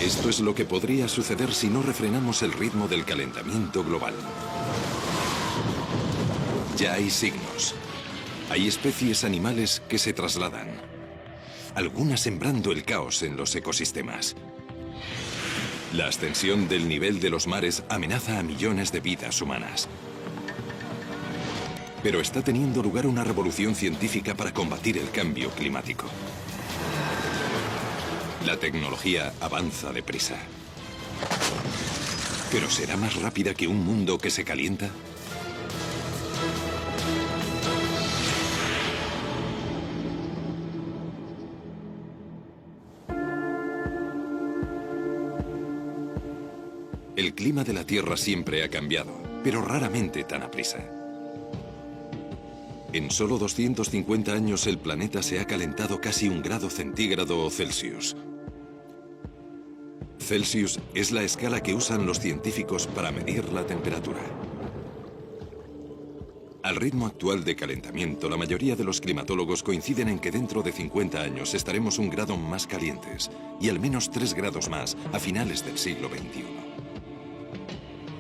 Esto es lo que podría suceder si no refrenamos el ritmo del calentamiento global. Ya hay signos. Hay especies animales que se trasladan, algunas sembrando el caos en los ecosistemas. La ascensión del nivel de los mares amenaza a millones de vidas humanas. Pero está teniendo lugar una revolución científica para combatir el cambio climático. La tecnología avanza deprisa. ¿Pero será más rápida que un mundo que se calienta? El clima de la Tierra siempre ha cambiado, pero raramente tan aprisa. En solo 250 años el planeta se ha calentado casi 1 grado centígrado o Celsius. Celsius es la escala que usan los científicos para medir la temperatura. Al ritmo actual de calentamiento, la mayoría de los climatólogos coinciden en que dentro de 50 años estaremos 1 grado más calientes y al menos 3 grados más a finales del siglo XXI.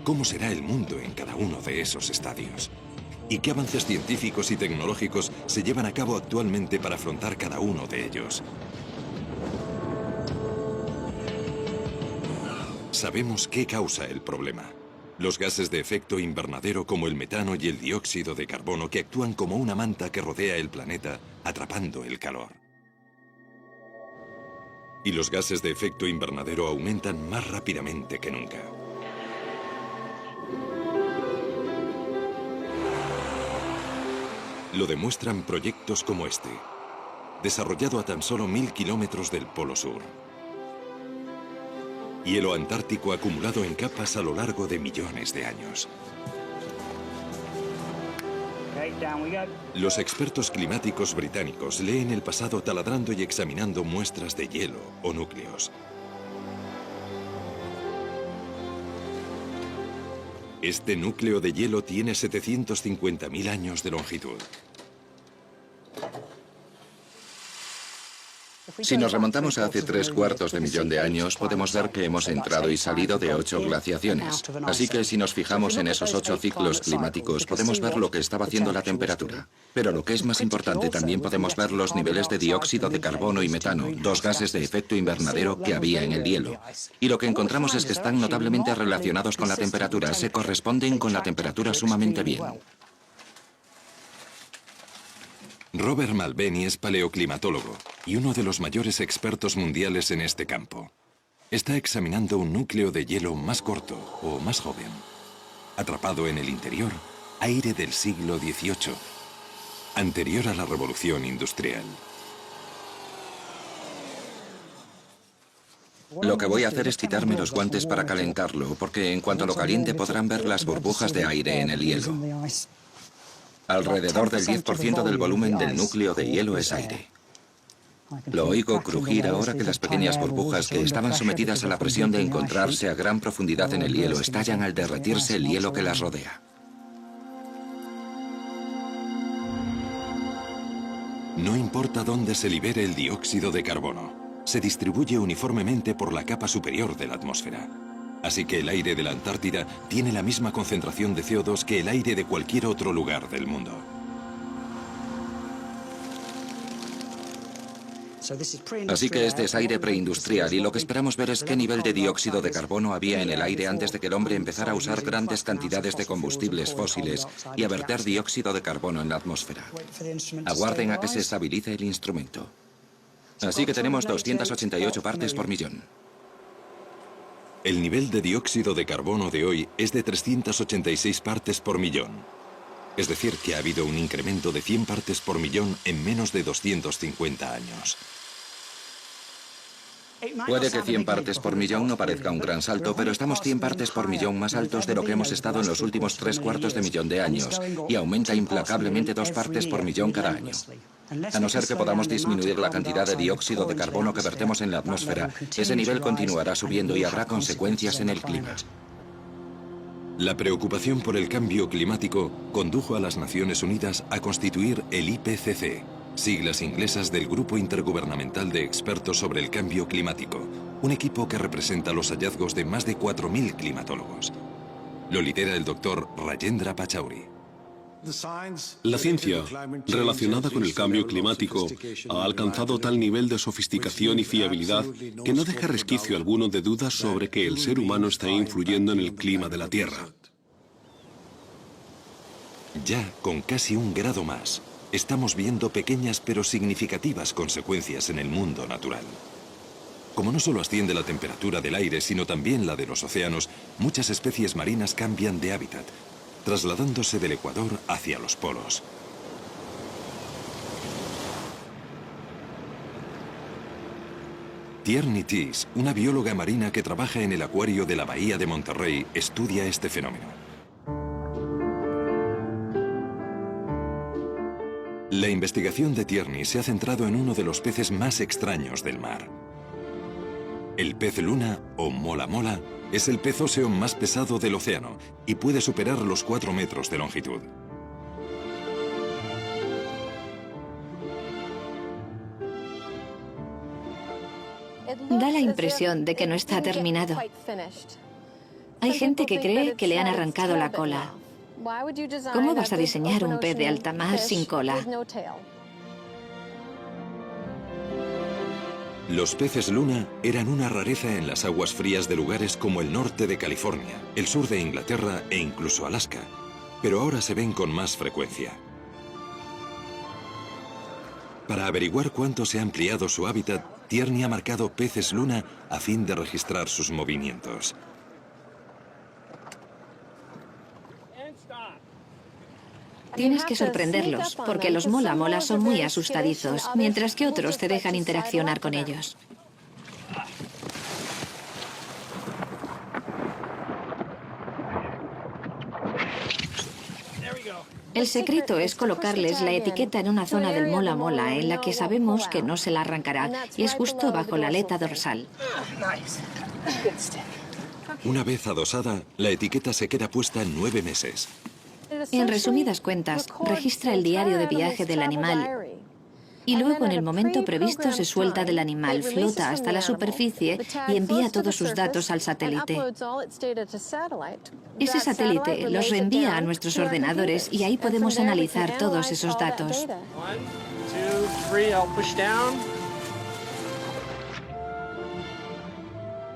¿Cómo será el mundo en cada uno de esos estadios? ¿Y qué avances científicos y tecnológicos se llevan a cabo actualmente para afrontar cada uno de ellos? Sabemos qué causa el problema. Los gases de efecto invernadero como el metano y el dióxido de carbono que actúan como una manta que rodea el planeta, atrapando el calor. Y los gases de efecto invernadero aumentan más rápidamente que nunca. Lo demuestran proyectos como este, desarrollado a tan solo 1000 kilómetros del Polo Sur. Hielo antártico acumulado en capas a lo largo de millones de años. Los expertos climáticos británicos leen el pasado taladrando y examinando muestras de hielo o núcleos. Este núcleo de hielo tiene 750.000 años de longitud. Si nos remontamos a hace 3/4 de millón de años, podemos ver que hemos entrado y salido de 8 glaciaciones. Así que si nos fijamos en esos 8 ciclos climáticos, podemos ver lo que estaba haciendo la temperatura. Pero lo que es más importante, también podemos ver los niveles de dióxido de carbono y metano, 2 gases de efecto invernadero que había en el hielo. Y lo que encontramos es que están notablemente relacionados con la temperatura, se corresponden con la temperatura sumamente bien. Robert Mulvaney es paleoclimatólogo y uno de los mayores expertos mundiales en este campo. Está examinando un núcleo de hielo más corto o más joven. Atrapado en el interior, aire del siglo XVIII, anterior a la Revolución Industrial. Lo que voy a hacer es quitarme los guantes para calentarlo, porque en cuanto lo caliente podrán ver las burbujas de aire en el hielo. Alrededor del 10% del volumen del núcleo de hielo es aire. Lo oigo crujir ahora que las pequeñas burbujas que estaban sometidas a la presión de encontrarse a gran profundidad en el hielo estallan al derretirse el hielo que las rodea. No importa dónde se libere el dióxido de carbono, se distribuye uniformemente por la capa superior de la atmósfera. Así que el aire de la Antártida tiene la misma concentración de CO2 que el aire de cualquier otro lugar del mundo. Así que este es aire preindustrial y lo que esperamos ver es qué nivel de dióxido de carbono había en el aire antes de que el hombre empezara a usar grandes cantidades de combustibles fósiles y a verter dióxido de carbono en la atmósfera. Aguarden a que se estabilice el instrumento. Así que tenemos 288 partes por millón. El nivel de dióxido de carbono de hoy es de 386 partes por millón. Es decir, que ha habido un incremento de 100 partes por millón en menos de 250 años. Puede que 100 partes por millón no parezca un gran salto, pero estamos 100 partes por millón más altos de lo que hemos estado en los últimos 3/4 de millón de años, y aumenta implacablemente 2 partes por millón cada año. A no ser que podamos disminuir la cantidad de dióxido de carbono que vertemos en la atmósfera, ese nivel continuará subiendo y habrá consecuencias en el clima. La preocupación por el cambio climático condujo a las Naciones Unidas a constituir el IPCC, siglas inglesas del Grupo Intergubernamental de Expertos sobre el Cambio Climático, un equipo que representa los hallazgos de más de 4.000 climatólogos. Lo lidera el doctor Rajendra Pachauri. La ciencia relacionada con el cambio climático ha alcanzado tal nivel de sofisticación y fiabilidad que no deja resquicio alguno de dudas sobre que el ser humano está influyendo en el clima de la Tierra. Ya con casi 1 grado más, estamos viendo pequeñas pero significativas consecuencias en el mundo natural. Como no solo asciende la temperatura del aire, sino también la de los océanos, muchas especies marinas cambian de hábitat, trasladándose del Ecuador hacia los polos. Tierney Teese, una bióloga marina que trabaja en el acuario de la Bahía de Monterrey, estudia este fenómeno. La investigación de Tierney se ha centrado en uno de los peces más extraños del mar. El pez luna, o mola mola, es el pez óseo más pesado del océano y puede superar los 4 metros de longitud. Da la impresión de que no está terminado. Hay gente que cree que le han arrancado la cola. ¿Cómo vas a diseñar un pez de alta mar sin cola? Los peces luna eran una rareza en las aguas frías de lugares como el norte de California, el sur de Inglaterra e incluso Alaska, pero ahora se ven con más frecuencia. Para averiguar cuánto se ha ampliado su hábitat, Tierney ha marcado peces luna a fin de registrar sus movimientos. Tienes que sorprenderlos, porque los mola mola son muy asustadizos, mientras que otros te dejan interaccionar con ellos. El secreto es colocarles la etiqueta en una zona del mola mola en la que sabemos que no se la arrancará, y es justo bajo la aleta dorsal. Una vez adosada, la etiqueta se queda puesta 9 meses. En resumidas cuentas, registra el diario de viaje del animal y luego en el momento previsto se suelta del animal, flota hasta la superficie y envía todos sus datos al satélite. Ese satélite los reenvía a nuestros ordenadores y ahí podemos analizar todos esos datos.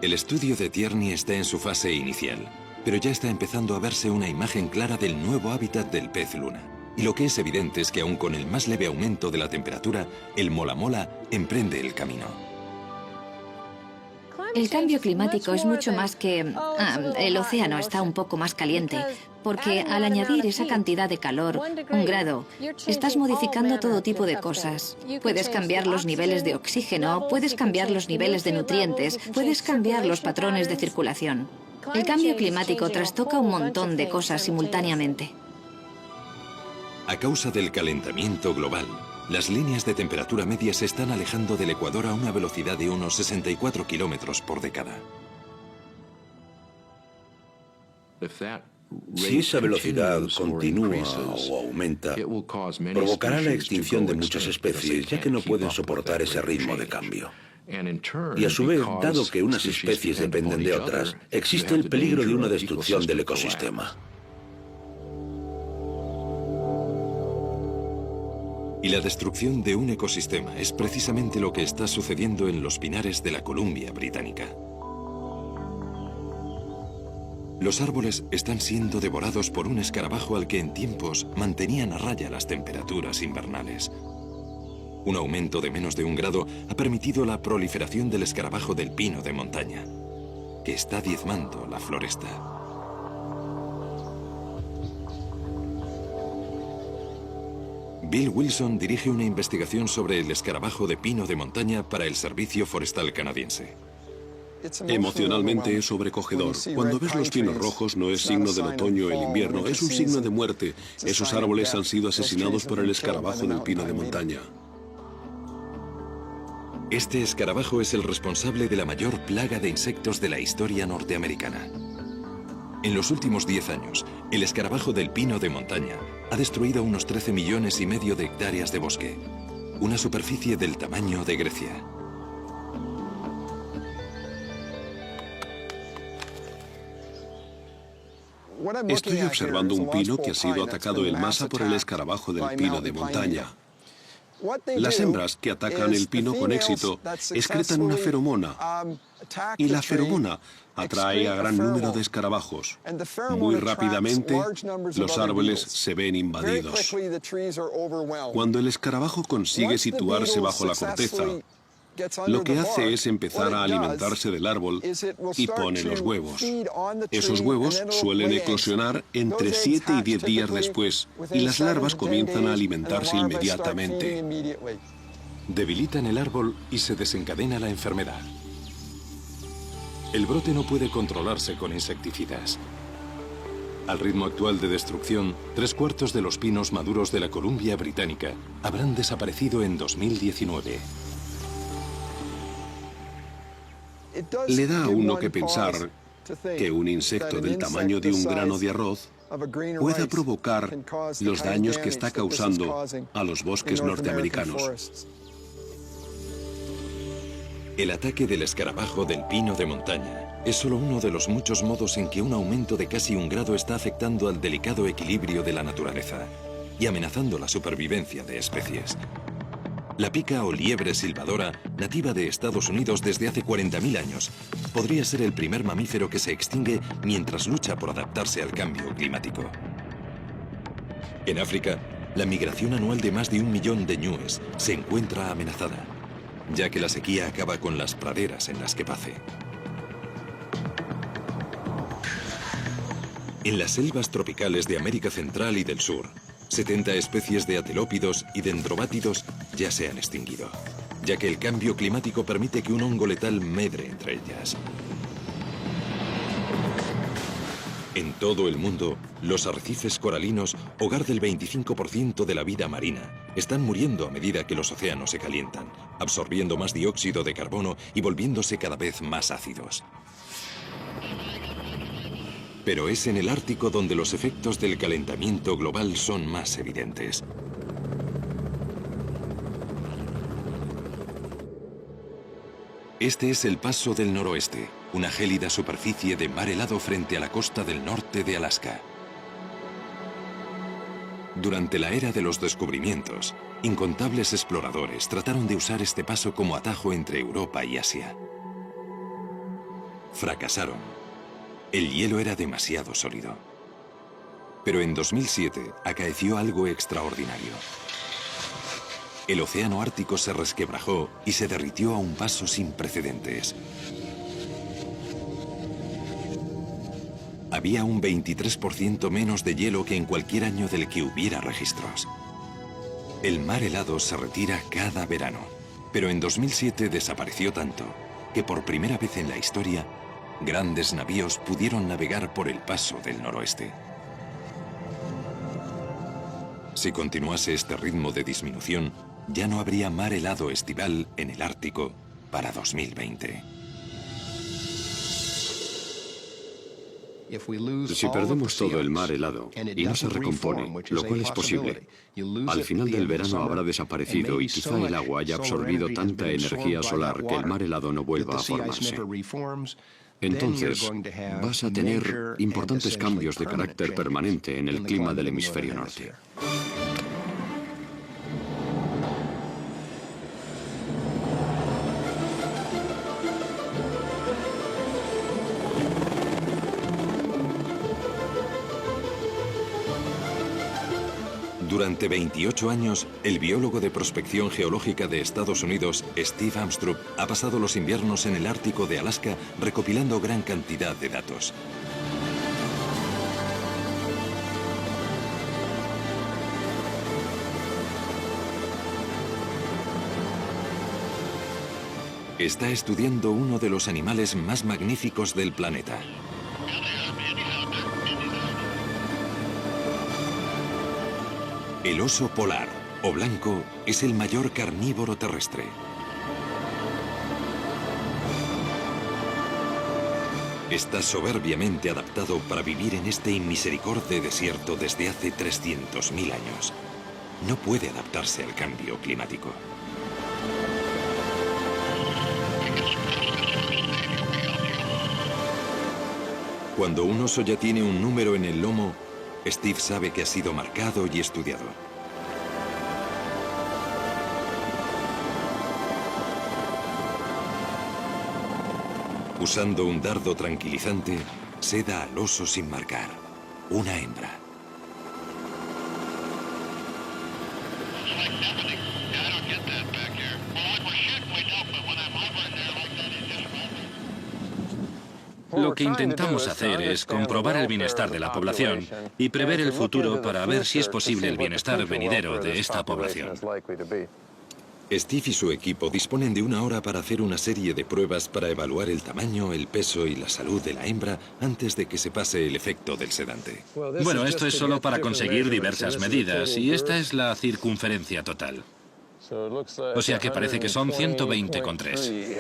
El estudio de Tierney está en su fase inicial, pero ya está empezando a verse una imagen clara del nuevo hábitat del pez luna. Y lo que es evidente es que aun con el más leve aumento de la temperatura, el mola mola emprende el camino. El cambio climático es mucho más que... el océano está un poco más caliente, porque al añadir esa cantidad de calor, 1 grado, estás modificando todo tipo de cosas. Puedes cambiar los niveles de oxígeno, puedes cambiar los niveles de nutrientes, puedes cambiar los patrones de circulación. El cambio climático trastoca un montón de cosas simultáneamente. A causa del calentamiento global, las líneas de temperatura media se están alejando del Ecuador a una velocidad de unos 64 kilómetros por década. Si esa velocidad continúa o aumenta, provocará la extinción de muchas especies, ya que no pueden soportar ese ritmo de cambio. Y a su vez, dado que unas especies dependen de otras, existe el peligro de una destrucción del ecosistema. Y la destrucción de un ecosistema es precisamente lo que está sucediendo en los pinares de la Columbia Británica. Los árboles están siendo devorados por un escarabajo al que en tiempos mantenían a raya las temperaturas invernales. Un aumento de menos de 1 grado ha permitido la proliferación del escarabajo del pino de montaña, que está diezmando la floresta. Bill Wilson dirige una investigación sobre el escarabajo de pino de montaña para el Servicio Forestal Canadiense. Emocionalmente es sobrecogedor. Cuando ves los pinos rojos no es signo del otoño o el invierno, es un signo de muerte. Esos árboles han sido asesinados por el escarabajo del pino de montaña. Este escarabajo es el responsable de la mayor plaga de insectos de la historia norteamericana. En los últimos 10 años, el escarabajo del pino de montaña ha destruido unos 13,5 millones de hectáreas de bosque, una superficie del tamaño de Grecia. Estoy observando un pino que ha sido atacado en masa por el escarabajo del pino de montaña. Las hembras que atacan el pino con éxito excretan una feromona, y la feromona atrae a gran número de escarabajos. Muy rápidamente, los árboles se ven invadidos. Cuando el escarabajo consigue situarse bajo la corteza, lo que hace es empezar a alimentarse del árbol y pone los huevos. Esos huevos suelen eclosionar entre 7 y 10 días después, y las larvas comienzan a alimentarse inmediatamente. Debilitan el árbol y se desencadena la enfermedad. El brote no puede controlarse con insecticidas. Al ritmo actual de destrucción, 3/4 de los pinos maduros de la Columbia Británica habrán desaparecido en 2019. Le da a uno que pensar que un insecto del tamaño de un grano de arroz pueda provocar los daños que está causando a los bosques norteamericanos. El ataque del escarabajo del pino de montaña es solo uno de los muchos modos en que un aumento de casi 1 grado está afectando al delicado equilibrio de la naturaleza y amenazando la supervivencia de especies. La pica o liebre silbadora, nativa de Estados Unidos desde hace 40.000 años, podría ser el primer mamífero que se extingue mientras lucha por adaptarse al cambio climático. En África, la migración anual de más de 1 millón de ñúes se encuentra amenazada, ya que la sequía acaba con las praderas en las que pace. En las selvas tropicales de América Central y del Sur, 70 especies de atelópidos y dendrobátidos ya se han extinguido, ya que el cambio climático permite que un hongo letal medre entre ellas. En todo el mundo, los arrecifes coralinos, hogar del 25% de la vida marina, están muriendo a medida que los océanos se calientan, absorbiendo más dióxido de carbono y volviéndose cada vez más ácidos. Pero es en el Ártico donde los efectos del calentamiento global son más evidentes. Este es el Paso del Noroeste, una gélida superficie de mar helado frente a la costa del norte de Alaska. Durante la era de los descubrimientos, incontables exploradores trataron de usar este paso como atajo entre Europa y Asia. Fracasaron. El hielo era demasiado sólido. Pero en 2007 acaeció algo extraordinario. El océano Ártico se resquebrajó y se derritió a un paso sin precedentes. Había un 23% menos de hielo que en cualquier año del que hubiera registros. El mar helado se retira cada verano, pero en 2007 desapareció tanto que por primera vez en la historia, grandes navíos pudieron navegar por el Paso del Noroeste. Si continuase este ritmo de disminución, ya no habría mar helado estival en el Ártico para 2020. Si perdemos todo el mar helado y no se recompone, lo cual es posible, al final del verano habrá desaparecido y quizá el agua haya absorbido tanta energía solar que el mar helado no vuelva a formarse. Entonces, vas a tener importantes cambios de carácter permanente en el clima del hemisferio norte. Durante 28 años, el biólogo de prospección geológica de Estados Unidos, Steve Amstrup, ha pasado los inviernos en el Ártico de Alaska recopilando gran cantidad de datos. Está estudiando uno de los animales más magníficos del planeta. El oso polar, o blanco, es el mayor carnívoro terrestre. Está soberbiamente adaptado para vivir en este inmisericorde desierto desde hace 300.000 años. No puede adaptarse al cambio climático. Cuando un oso ya tiene un número en el lomo, Steve sabe que ha sido marcado y estudiado. Usando un dardo tranquilizante, seda al oso sin marcar. Una hembra. Lo que intentamos hacer es comprobar el bienestar de la población y prever el futuro para ver si es posible el bienestar venidero de esta población. Steve y su equipo disponen de 1 hora para hacer una serie de pruebas para evaluar el tamaño, el peso y la salud de la hembra antes de que se pase el efecto del sedante. Bueno, esto es solo para conseguir diversas medidas y esta es la circunferencia total. O sea que parece que son 120,3.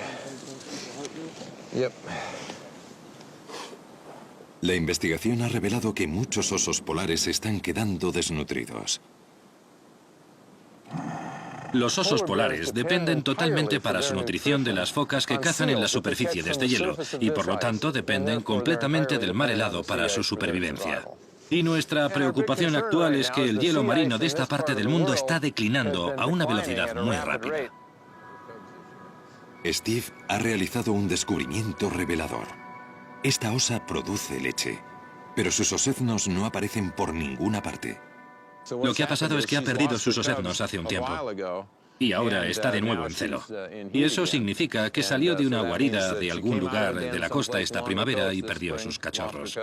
La investigación ha revelado que muchos osos polares están quedando desnutridos. Los osos polares dependen totalmente para su nutrición de las focas que cazan en la superficie de este hielo y por lo tanto dependen completamente del mar helado para su supervivencia. Y nuestra preocupación actual es que el hielo marino de esta parte del mundo está declinando a una velocidad muy rápida. Steve ha realizado un descubrimiento revelador. Esta osa produce leche, pero sus osednos no aparecen por ninguna parte. Lo que ha pasado es que ha perdido sus osednos hace un tiempo y ahora está de nuevo en celo. Y eso significa que salió de una guarida de algún lugar de la costa esta primavera y perdió sus cachorros.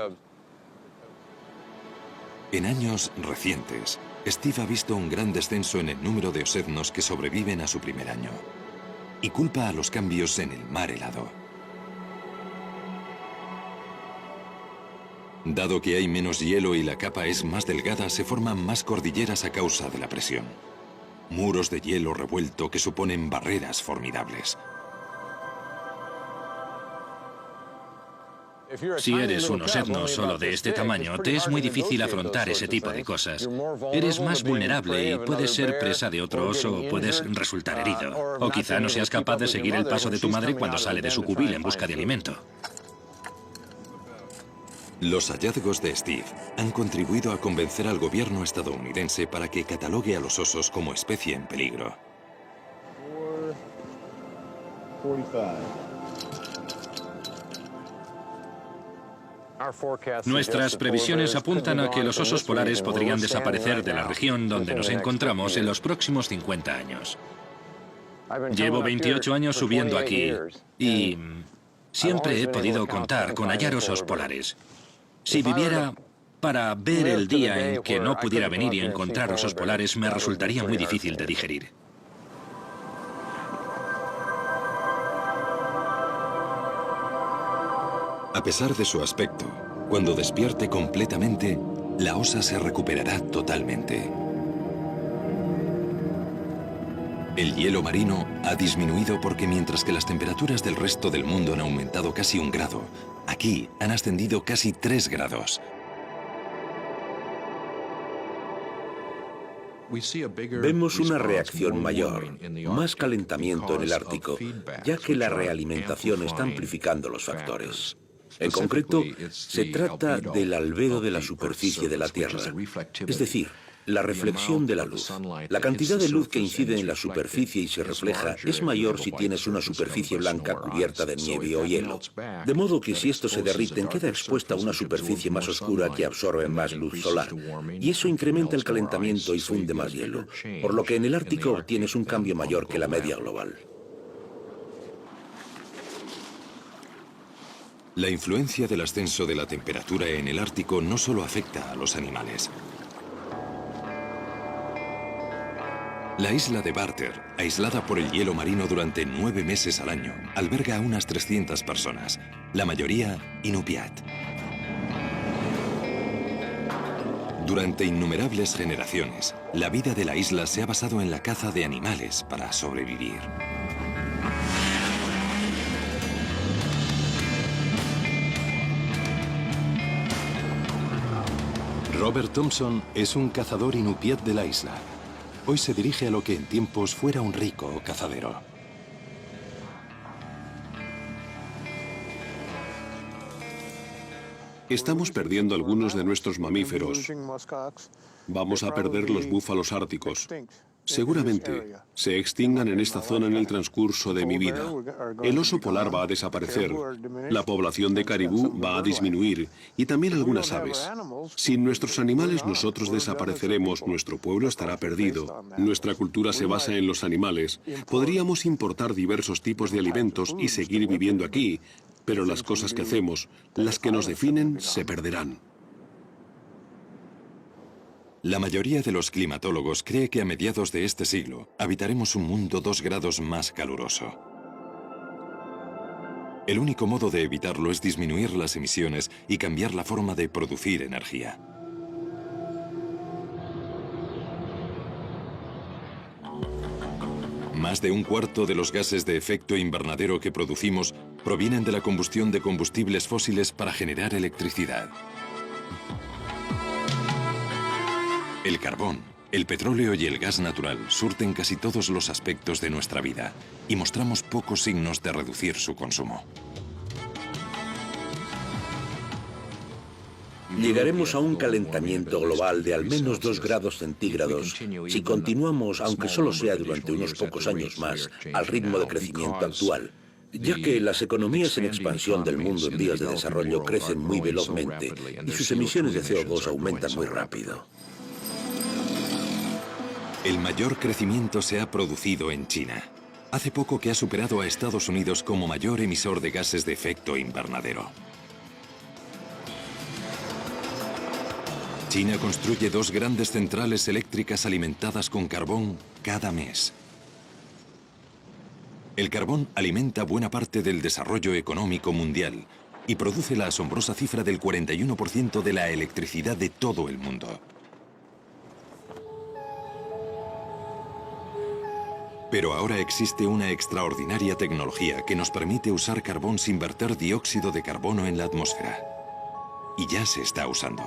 En años recientes, Steve ha visto un gran descenso en el número de osednos que sobreviven a su primer año y culpa a los cambios en el mar helado. Dado que hay menos hielo y la capa es más delgada, se forman más cordilleras a causa de la presión. Muros de hielo revuelto que suponen barreras formidables. Si eres un osedno solo de este tamaño, te es muy difícil afrontar ese tipo de cosas. Eres más vulnerable y puedes ser presa de otro oso o puedes resultar herido. O quizá no seas capaz de seguir el paso de tu madre cuando sale de su cubil en busca de alimento. Los hallazgos de Steve han contribuido a convencer al gobierno estadounidense para que catalogue a los osos como especie en peligro. Nuestras previsiones apuntan a que los osos polares podrían desaparecer de la región donde nos encontramos en los próximos 50 años. Llevo 28 años subiendo aquí y siempre he podido contar con hallar osos polares. Si viviera para ver el día en que no pudiera venir y encontrar osos polares, me resultaría muy difícil de digerir. A pesar de su aspecto, cuando despierte completamente, la osa se recuperará totalmente. El hielo marino ha disminuido porque mientras que las temperaturas del resto del mundo han aumentado casi 1 grado, aquí han ascendido casi 3 grados. Vemos una reacción mayor, más calentamiento en el Ártico, ya que la realimentación está amplificando los factores. En concreto, se trata del albedo de la superficie de la Tierra, es decir, la reflexión de la luz. La cantidad de luz que incide en la superficie y se refleja es mayor si tienes una superficie blanca cubierta de nieve o hielo. De modo que si estos se derriten, queda expuesta a una superficie más oscura que absorbe más luz solar. Y eso incrementa el calentamiento y funde más hielo, por lo que en el Ártico obtienes un cambio mayor que la media global. La influencia del ascenso de la temperatura en el Ártico no solo afecta a los animales. La isla de Barter, aislada por el hielo marino durante 9 meses al año, alberga a unas 300 personas, la mayoría inupiat. Durante innumerables generaciones, la vida de la isla se ha basado en la caza de animales para sobrevivir. Robert Thompson es un cazador inupiat de la isla. Hoy se dirige a lo que en tiempos fuera un rico cazadero. Estamos perdiendo algunos de nuestros mamíferos. Vamos a perder los búfalos árticos. Seguramente se extingan en esta zona en el transcurso de mi vida. El oso polar va a desaparecer, la población de caribú va a disminuir y también algunas aves. Sin nuestros animales nosotros desapareceremos, nuestro pueblo estará perdido. Nuestra cultura se basa en los animales. Podríamos importar diversos tipos de alimentos y seguir viviendo aquí, pero las cosas que hacemos, las que nos definen, se perderán. La mayoría de los climatólogos cree que a mediados de este siglo habitaremos un mundo 2 grados más caluroso. El único modo de evitarlo es disminuir las emisiones y cambiar la forma de producir energía. Más de un cuarto de los gases de efecto invernadero que producimos provienen de la combustión de combustibles fósiles para generar electricidad. El carbón, el petróleo y el gas natural surten casi todos los aspectos de nuestra vida y mostramos pocos signos de reducir su consumo. Llegaremos a un calentamiento global de al menos 2 grados centígrados si continuamos, aunque solo sea durante unos pocos años más, al ritmo de crecimiento actual, ya que las economías en expansión del mundo en vías de desarrollo crecen muy velozmente y sus emisiones de CO2 aumentan muy rápido. El mayor crecimiento se ha producido en China. Hace poco que ha superado a Estados Unidos como mayor emisor de gases de efecto invernadero. China construye 2 grandes centrales eléctricas alimentadas con carbón cada mes. El carbón alimenta buena parte del desarrollo económico mundial y produce la asombrosa cifra del 41% de la electricidad de todo el mundo. Pero ahora existe una extraordinaria tecnología que nos permite usar carbón sin verter dióxido de carbono en la atmósfera. Y ya se está usando.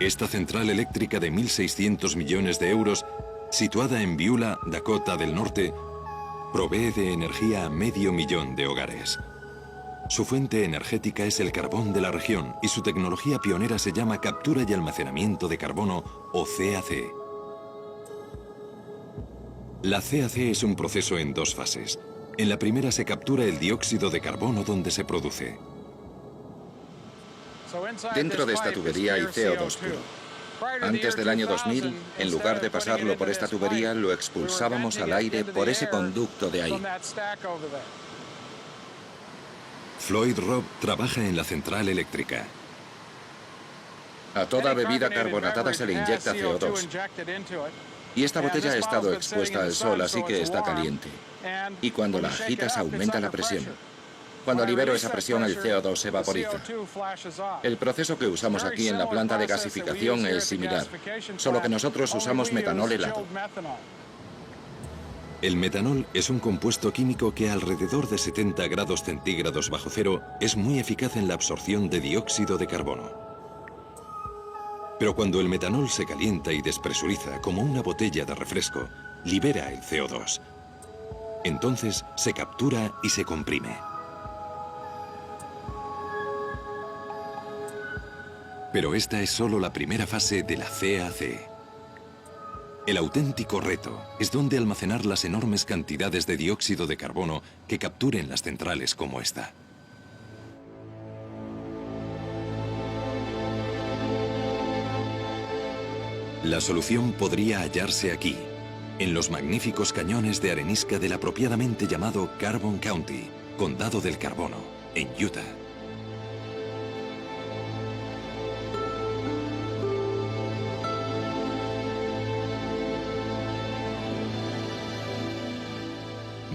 Esta central eléctrica de 1.600 millones de euros, situada en Beulah, Dakota del Norte, provee de energía a 500.000 de hogares. Su fuente energética es el carbón de la región y su tecnología pionera se llama captura y almacenamiento de carbono, o CAC. La CAC es un proceso en 2 fases. En la primera se captura el dióxido de carbono donde se produce. Dentro de esta tubería hay CO2 puro. Antes del año 2000, en lugar de pasarlo por esta tubería, lo expulsábamos al aire por ese conducto de ahí. Floyd Robb trabaja en la central eléctrica. A toda bebida carbonatada se le inyecta CO2. Y esta botella ha estado expuesta al sol, así que está caliente. Y cuando la agitas aumenta la presión. Cuando libero esa presión, el CO2 se vaporiza. El proceso que usamos aquí en la planta de gasificación es similar, solo que nosotros usamos metanol helado. El metanol es un compuesto químico que a alrededor de 70 grados centígrados bajo cero es muy eficaz en la absorción de dióxido de carbono. Pero cuando el metanol se calienta y despresuriza como una botella de refresco, libera el CO2. Entonces se captura y se comprime. Pero esta es solo la primera fase de la CAC. El auténtico reto es dónde almacenar las enormes cantidades de dióxido de carbono que capturen las centrales como esta. La solución podría hallarse aquí, en los magníficos cañones de arenisca del apropiadamente llamado Carbon County, Condado del Carbono, en Utah.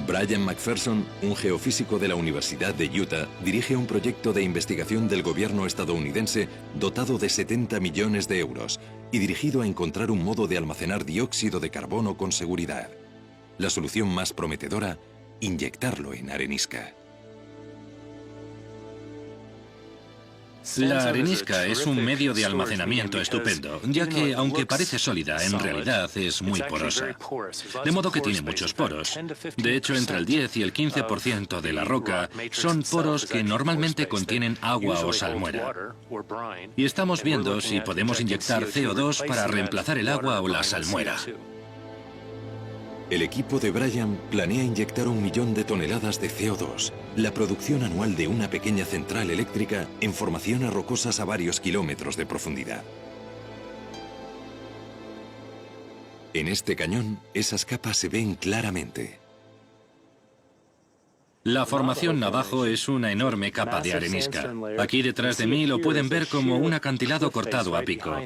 Brian McPherson, un geofísico de la Universidad de Utah, dirige un proyecto de investigación del gobierno estadounidense dotado de 70 millones de euros y dirigido a encontrar un modo de almacenar dióxido de carbono con seguridad. La solución más prometedora, inyectarlo en arenisca. La arenisca es un medio de almacenamiento estupendo, ya que, aunque parece sólida, en realidad es muy porosa. De modo que tiene muchos poros. De hecho, entre el 10 y el 15% de la roca son poros que normalmente contienen agua o salmuera. Y estamos viendo si podemos inyectar CO2 para reemplazar el agua o la salmuera. El equipo de Brian planea inyectar 1 millón de toneladas de CO2, la producción anual de una pequeña central eléctrica en formaciones rocosas a varios kilómetros de profundidad. En este cañón, esas capas se ven claramente. La formación Navajo es una enorme capa de arenisca. Aquí detrás de mí lo pueden ver como un acantilado cortado a pico.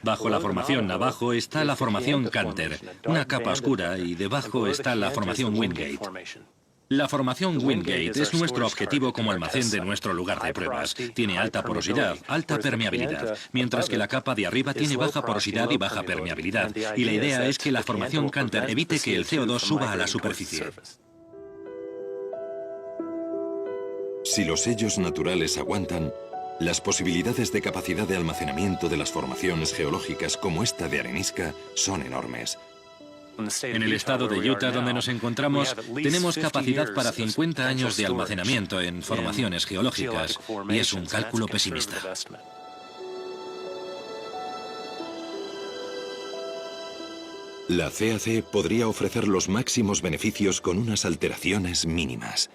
Bajo la formación Navajo está la formación Canter, una capa oscura, y debajo está la formación Wingate. La formación Wingate es nuestro objetivo como almacén de nuestro lugar de pruebas. Tiene alta porosidad, alta permeabilidad, mientras que la capa de arriba tiene baja porosidad y baja permeabilidad. Y la idea es que la formación Canter evite que el CO2 suba a la superficie. Si los sellos naturales aguantan, las posibilidades de capacidad de almacenamiento de las formaciones geológicas como esta de arenisca son enormes. En el estado de Utah, donde nos encontramos, tenemos capacidad para 50 años de almacenamiento en formaciones geológicas, y es un cálculo pesimista. La CAC podría ofrecer los máximos beneficios con unas alteraciones mínimas.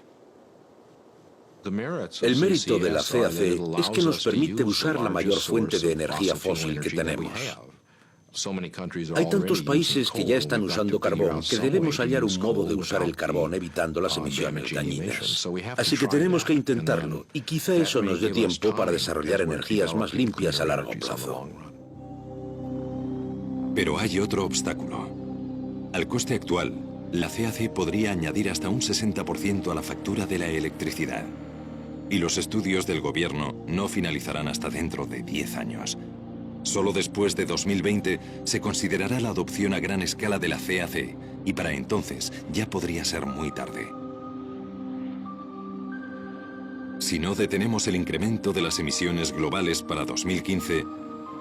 El mérito de la CAC es que nos permite usar la mayor fuente de energía fósil que tenemos. Hay tantos países que ya están usando carbón que debemos hallar un modo de usar el carbón evitando las emisiones dañinas. Así que tenemos que intentarlo, y quizá eso nos dé tiempo para desarrollar energías más limpias a largo plazo. Pero hay otro obstáculo. Al coste actual, la CAC podría añadir hasta un 60% a la factura de la electricidad. Y los estudios del gobierno no finalizarán hasta dentro de 10 años. Solo después de 2020 se considerará la adopción a gran escala de la CAC, y para entonces ya podría ser muy tarde. Si no detenemos el incremento de las emisiones globales para 2015,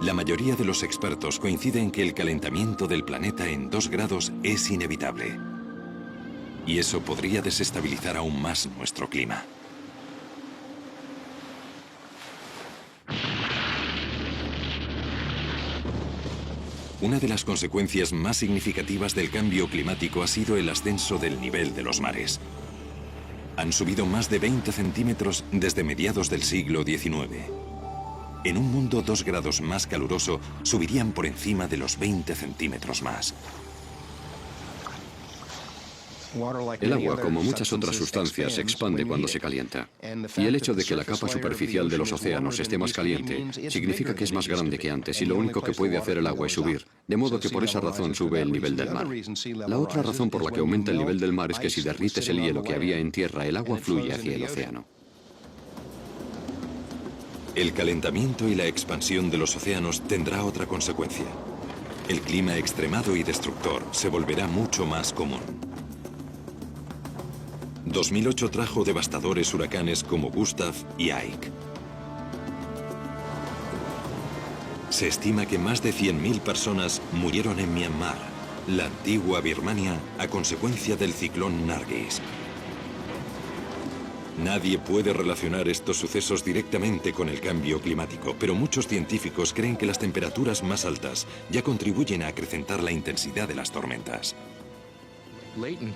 la mayoría de los expertos coinciden en que el calentamiento del planeta en 2 grados es inevitable. Y eso podría desestabilizar aún más nuestro clima. Una de las consecuencias más significativas del cambio climático ha sido el ascenso del nivel de los mares. Han subido más de 20 centímetros desde mediados del siglo XIX. En un mundo 2 grados más caluroso, subirían por encima de los 20 centímetros más. El agua, como muchas otras sustancias, se expande cuando se calienta. Y el hecho de que la capa superficial de los océanos esté más caliente significa que es más grande que antes, y lo único que puede hacer el agua es subir, de modo que por esa razón sube el nivel del mar. La otra razón por la que aumenta el nivel del mar es que si derrites el hielo que había en tierra, el agua fluye hacia el océano. El calentamiento y la expansión de los océanos tendrá otra consecuencia. El clima extremado y destructor se volverá mucho más común. 2008 trajo devastadores huracanes como Gustav y Ike. Se estima que más de 100.000 personas murieron en Myanmar, la antigua Birmania, a consecuencia del ciclón Nargis. Nadie puede relacionar estos sucesos directamente con el cambio climático, pero muchos científicos creen que las temperaturas más altas ya contribuyen a acrecentar la intensidad de las tormentas.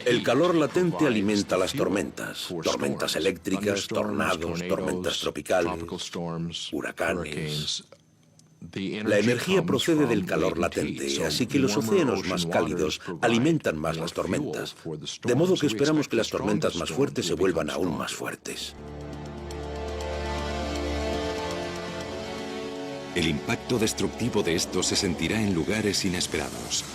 El calor latente alimenta las tormentas. Tormentas eléctricas, tornados, tormentas tropicales, huracanes. La energía procede del calor latente, así que los océanos más cálidos alimentan más las tormentas. De modo que esperamos que las tormentas más fuertes se vuelvan aún más fuertes. El impacto destructivo de esto se sentirá en lugares inesperados.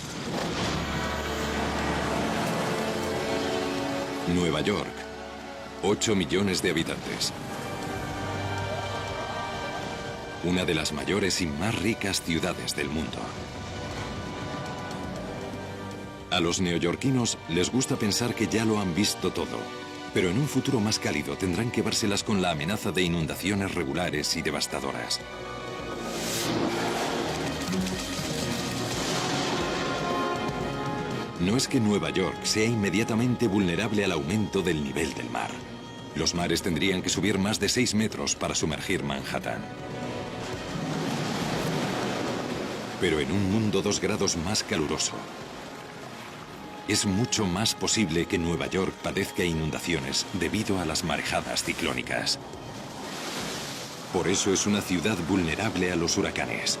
Nueva York, 8 millones de habitantes. Una de las mayores y más ricas ciudades del mundo. A los neoyorquinos les gusta pensar que ya lo han visto todo, Pero en un futuro más cálido tendrán que vérselas con la amenaza de inundaciones regulares y devastadoras. No es que Nueva York sea inmediatamente vulnerable al aumento del nivel del mar. Los mares tendrían que subir más de 6 metros para sumergir Manhattan. Pero en un mundo 2 grados más caluroso, es mucho más posible que Nueva York padezca inundaciones debido a las marejadas ciclónicas. Por eso es una ciudad vulnerable a los huracanes.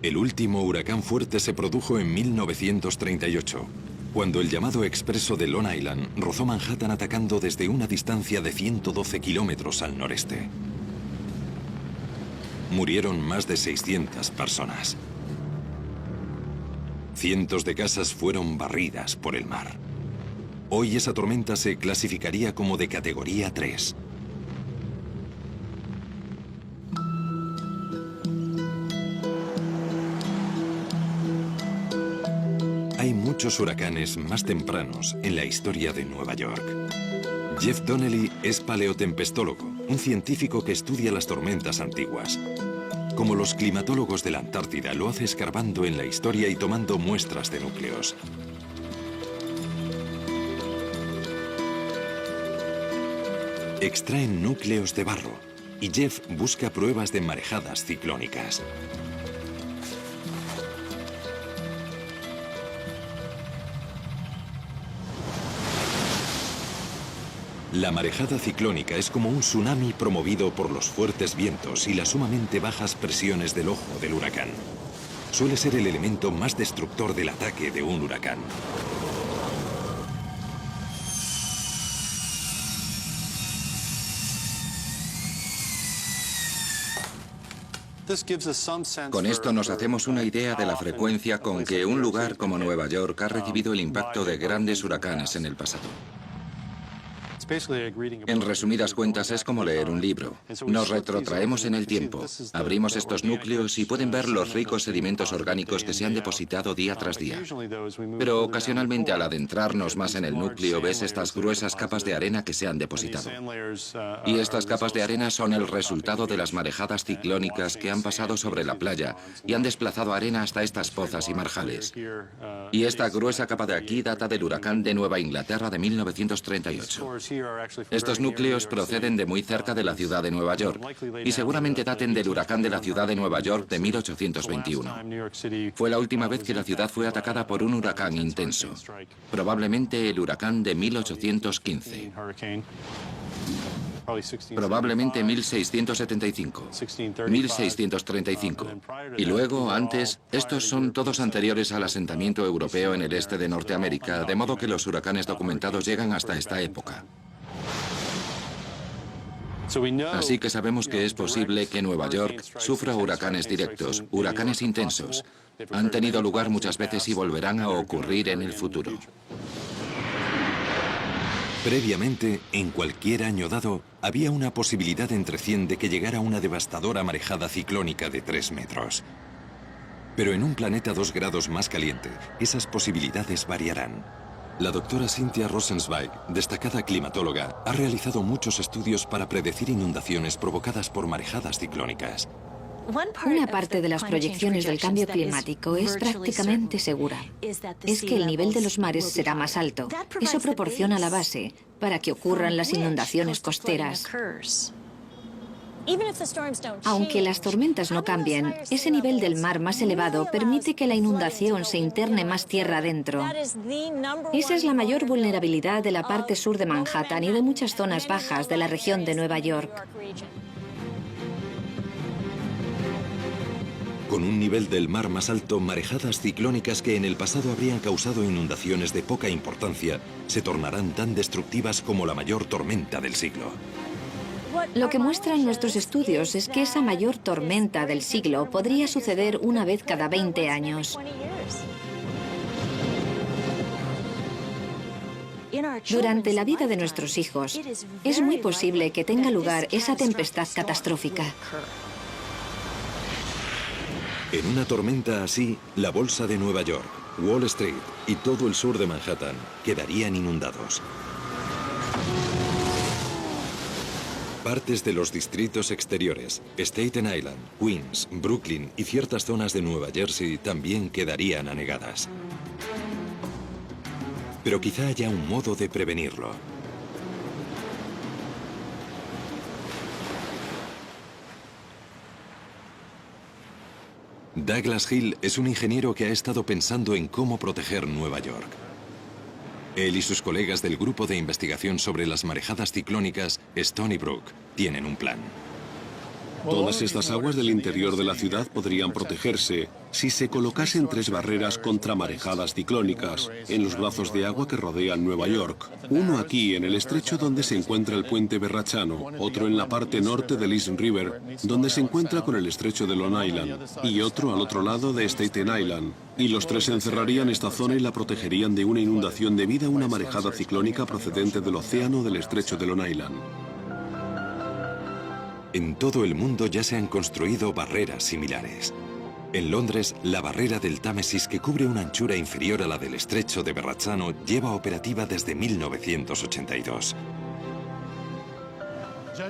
El último huracán fuerte se produjo en 1938, cuando el llamado expreso de Long Island rozó Manhattan atacando desde una distancia de 112 kilómetros al noreste. Murieron más de 600 personas. Cientos de casas fueron barridas por el mar. Hoy esa tormenta se clasificaría como de categoría 3. Hay muchos huracanes más tempranos en la historia de Nueva York. Jeff Donnelly es paleotempestólogo, un científico que estudia las tormentas antiguas. Como los climatólogos de la Antártida, lo hace escarbando en la historia y tomando muestras de núcleos. Extraen núcleos de barro y Jeff busca pruebas de marejadas ciclónicas. La marejada ciclónica es como un tsunami promovido por los fuertes vientos y las sumamente bajas presiones del ojo del huracán. Suele ser el elemento más destructor del ataque de un huracán. Con esto nos hacemos una idea de la frecuencia con que un lugar como Nueva York ha recibido el impacto de grandes huracanes en el pasado. En resumidas cuentas, es como leer un libro. Nos retrotraemos en el tiempo, abrimos estos núcleos y pueden ver los ricos sedimentos orgánicos que se han depositado día tras día. Pero ocasionalmente, al adentrarnos más en el núcleo, ves estas gruesas capas de arena que se han depositado. Y estas capas de arena son el resultado de las marejadas ciclónicas que han pasado sobre la playa y han desplazado arena hasta estas pozas y marjales. Y esta gruesa capa de aquí data del huracán de Nueva Inglaterra de 1938. Estos núcleos proceden de muy cerca de la ciudad de Nueva York y seguramente daten del huracán de la ciudad de Nueva York de 1821. Fue la última vez que la ciudad fue atacada por un huracán intenso, probablemente el huracán de 1815. Probablemente 1675, 1635. Y luego, antes, estos son todos anteriores al asentamiento europeo en el este de Norteamérica, de modo que los huracanes documentados llegan hasta esta época. Así que sabemos que es posible que Nueva York sufra huracanes directos, huracanes intensos. Han tenido lugar muchas veces y volverán a ocurrir en el futuro. Previamente, en cualquier año dado, había una posibilidad entre 100 de que llegara una devastadora marejada ciclónica de 3 metros. Pero en un planeta 2 grados más caliente, esas posibilidades variarán. La doctora Cynthia Rosenzweig, destacada climatóloga, ha realizado muchos estudios para predecir inundaciones provocadas por marejadas ciclónicas. Una parte de las proyecciones del cambio climático es prácticamente segura. Es que el nivel de los mares será más alto. Eso proporciona la base para que ocurran las inundaciones costeras. Aunque las tormentas no cambien, ese nivel del mar más elevado permite que la inundación se interne más tierra adentro. Esa es la mayor vulnerabilidad de la parte sur de Manhattan y de muchas zonas bajas de la región de Nueva York. Con un nivel del mar más alto, marejadas ciclónicas que en el pasado habrían causado inundaciones de poca importancia se tornarán tan destructivas como la mayor tormenta del siglo. Lo que muestran nuestros estudios es que esa mayor tormenta del siglo podría suceder una vez cada 20 años. Durante la vida de nuestros hijos, es muy posible que tenga lugar esa tempestad catastrófica. En una tormenta así, la bolsa de Nueva York, Wall Street y todo el sur de Manhattan quedarían inundados. Partes de los distritos exteriores, Staten Island, Queens, Brooklyn y ciertas zonas de Nueva Jersey también quedarían anegadas. Pero quizá haya un modo de prevenirlo. Douglas Hill es un ingeniero que ha estado pensando en cómo proteger Nueva York. Él y sus colegas del grupo de investigación sobre las marejadas ciclónicas, Stony Brook, tienen un plan. Todas estas aguas del interior de la ciudad podrían protegerse si se colocasen 3 barreras contra marejadas ciclónicas en los brazos de agua que rodean Nueva York. Uno aquí en el estrecho donde se encuentra el puente Verrazzano, otro en la parte norte del East River, donde se encuentra con el estrecho de Long Island, y otro al otro lado de Staten Island. Y los 3 encerrarían esta zona y la protegerían de una inundación debido a una marejada ciclónica procedente del océano del estrecho de Long Island. En todo el mundo ya se han construido barreras similares. En Londres, la barrera del Támesis, que cubre una anchura inferior a la del estrecho de Verrazzano, lleva operativa desde 1982.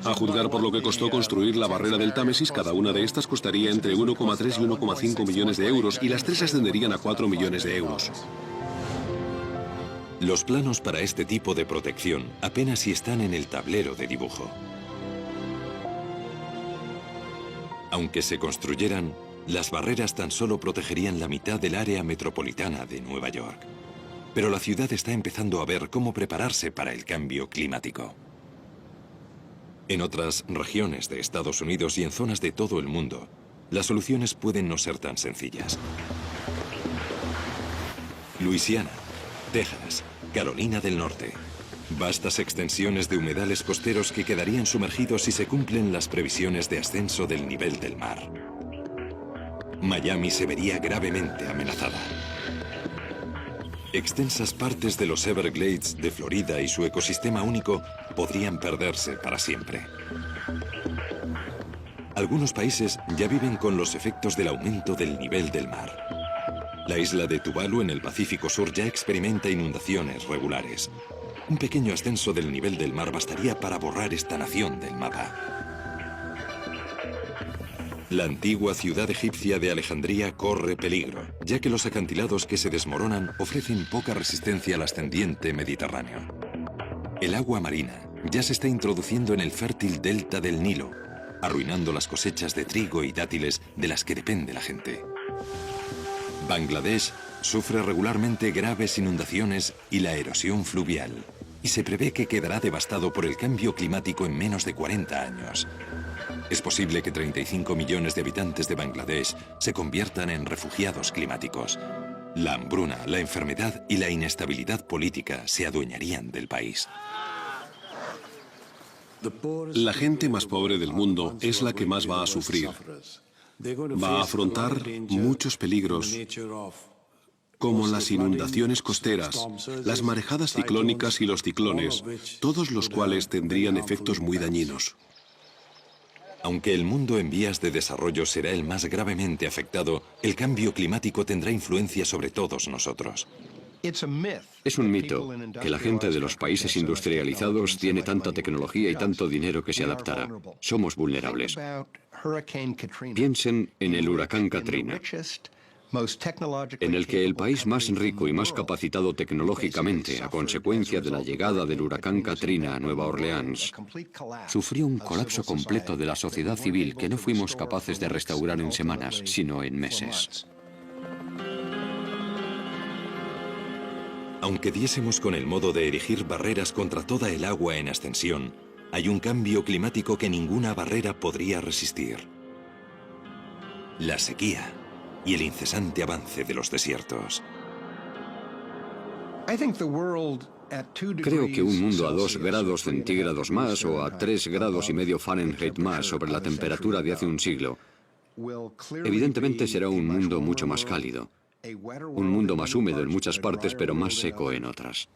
A juzgar por lo que costó construir la barrera del Támesis, cada una de estas costaría entre 1,3 y 1,5 millones de euros y las 3 ascenderían a 4 millones de euros. Los planos para este tipo de protección apenas si están en el tablero de dibujo. Aunque se construyeran, las barreras tan solo protegerían la mitad del área metropolitana de Nueva York. Pero la ciudad está empezando a ver cómo prepararse para el cambio climático. En otras regiones de Estados Unidos y en zonas de todo el mundo, las soluciones pueden no ser tan sencillas. Luisiana, Texas, Carolina del Norte. Vastas extensiones de humedales costeros que quedarían sumergidos si se cumplen las previsiones de ascenso del nivel del mar. Miami se vería gravemente amenazada. Extensas partes de los Everglades de Florida y su ecosistema único podrían perderse para siempre. Algunos países ya viven con los efectos del aumento del nivel del mar. La isla de Tuvalu en el Pacífico Sur ya experimenta inundaciones regulares. Un pequeño ascenso del nivel del mar bastaría para borrar esta nación del mapa. La antigua ciudad egipcia de Alejandría corre peligro, ya que los acantilados que se desmoronan ofrecen poca resistencia al ascendiente mediterráneo. El agua marina ya se está introduciendo en el fértil delta del Nilo, arruinando las cosechas de trigo y dátiles de las que depende la gente. Bangladesh sufre regularmente graves inundaciones y la erosión fluvial, y se prevé que quedará devastado por el cambio climático en menos de 40 años. Es posible que 35 millones de habitantes de Bangladesh se conviertan en refugiados climáticos. La hambruna, la enfermedad y la inestabilidad política se adueñarían del país. La gente más pobre del mundo es la que más va a sufrir. Va a afrontar muchos peligros, como las inundaciones costeras, las marejadas ciclónicas y los ciclones, todos los cuales tendrían efectos muy dañinos. Aunque el mundo en vías de desarrollo será el más gravemente afectado, el cambio climático tendrá influencia sobre todos nosotros. Es un mito que la gente de los países industrializados tiene tanta tecnología y tanto dinero que se adaptará. Somos vulnerables. Piensen en el huracán Katrina, en el que el país más rico y más capacitado tecnológicamente, a consecuencia de la llegada del huracán Katrina a Nueva Orleans, sufrió un colapso completo de la sociedad civil que no fuimos capaces de restaurar en semanas, sino en meses. Aunque diésemos con el modo de erigir barreras contra toda el agua en ascensión, hay un cambio climático que ninguna barrera podría resistir: la sequía y el incesante avance de los desiertos. Creo que un mundo a 2 grados centígrados más o a 3 grados y medio Fahrenheit más sobre la temperatura de hace un siglo, evidentemente será un mundo mucho más cálido. Un mundo más húmedo en muchas partes, pero más seco en otras.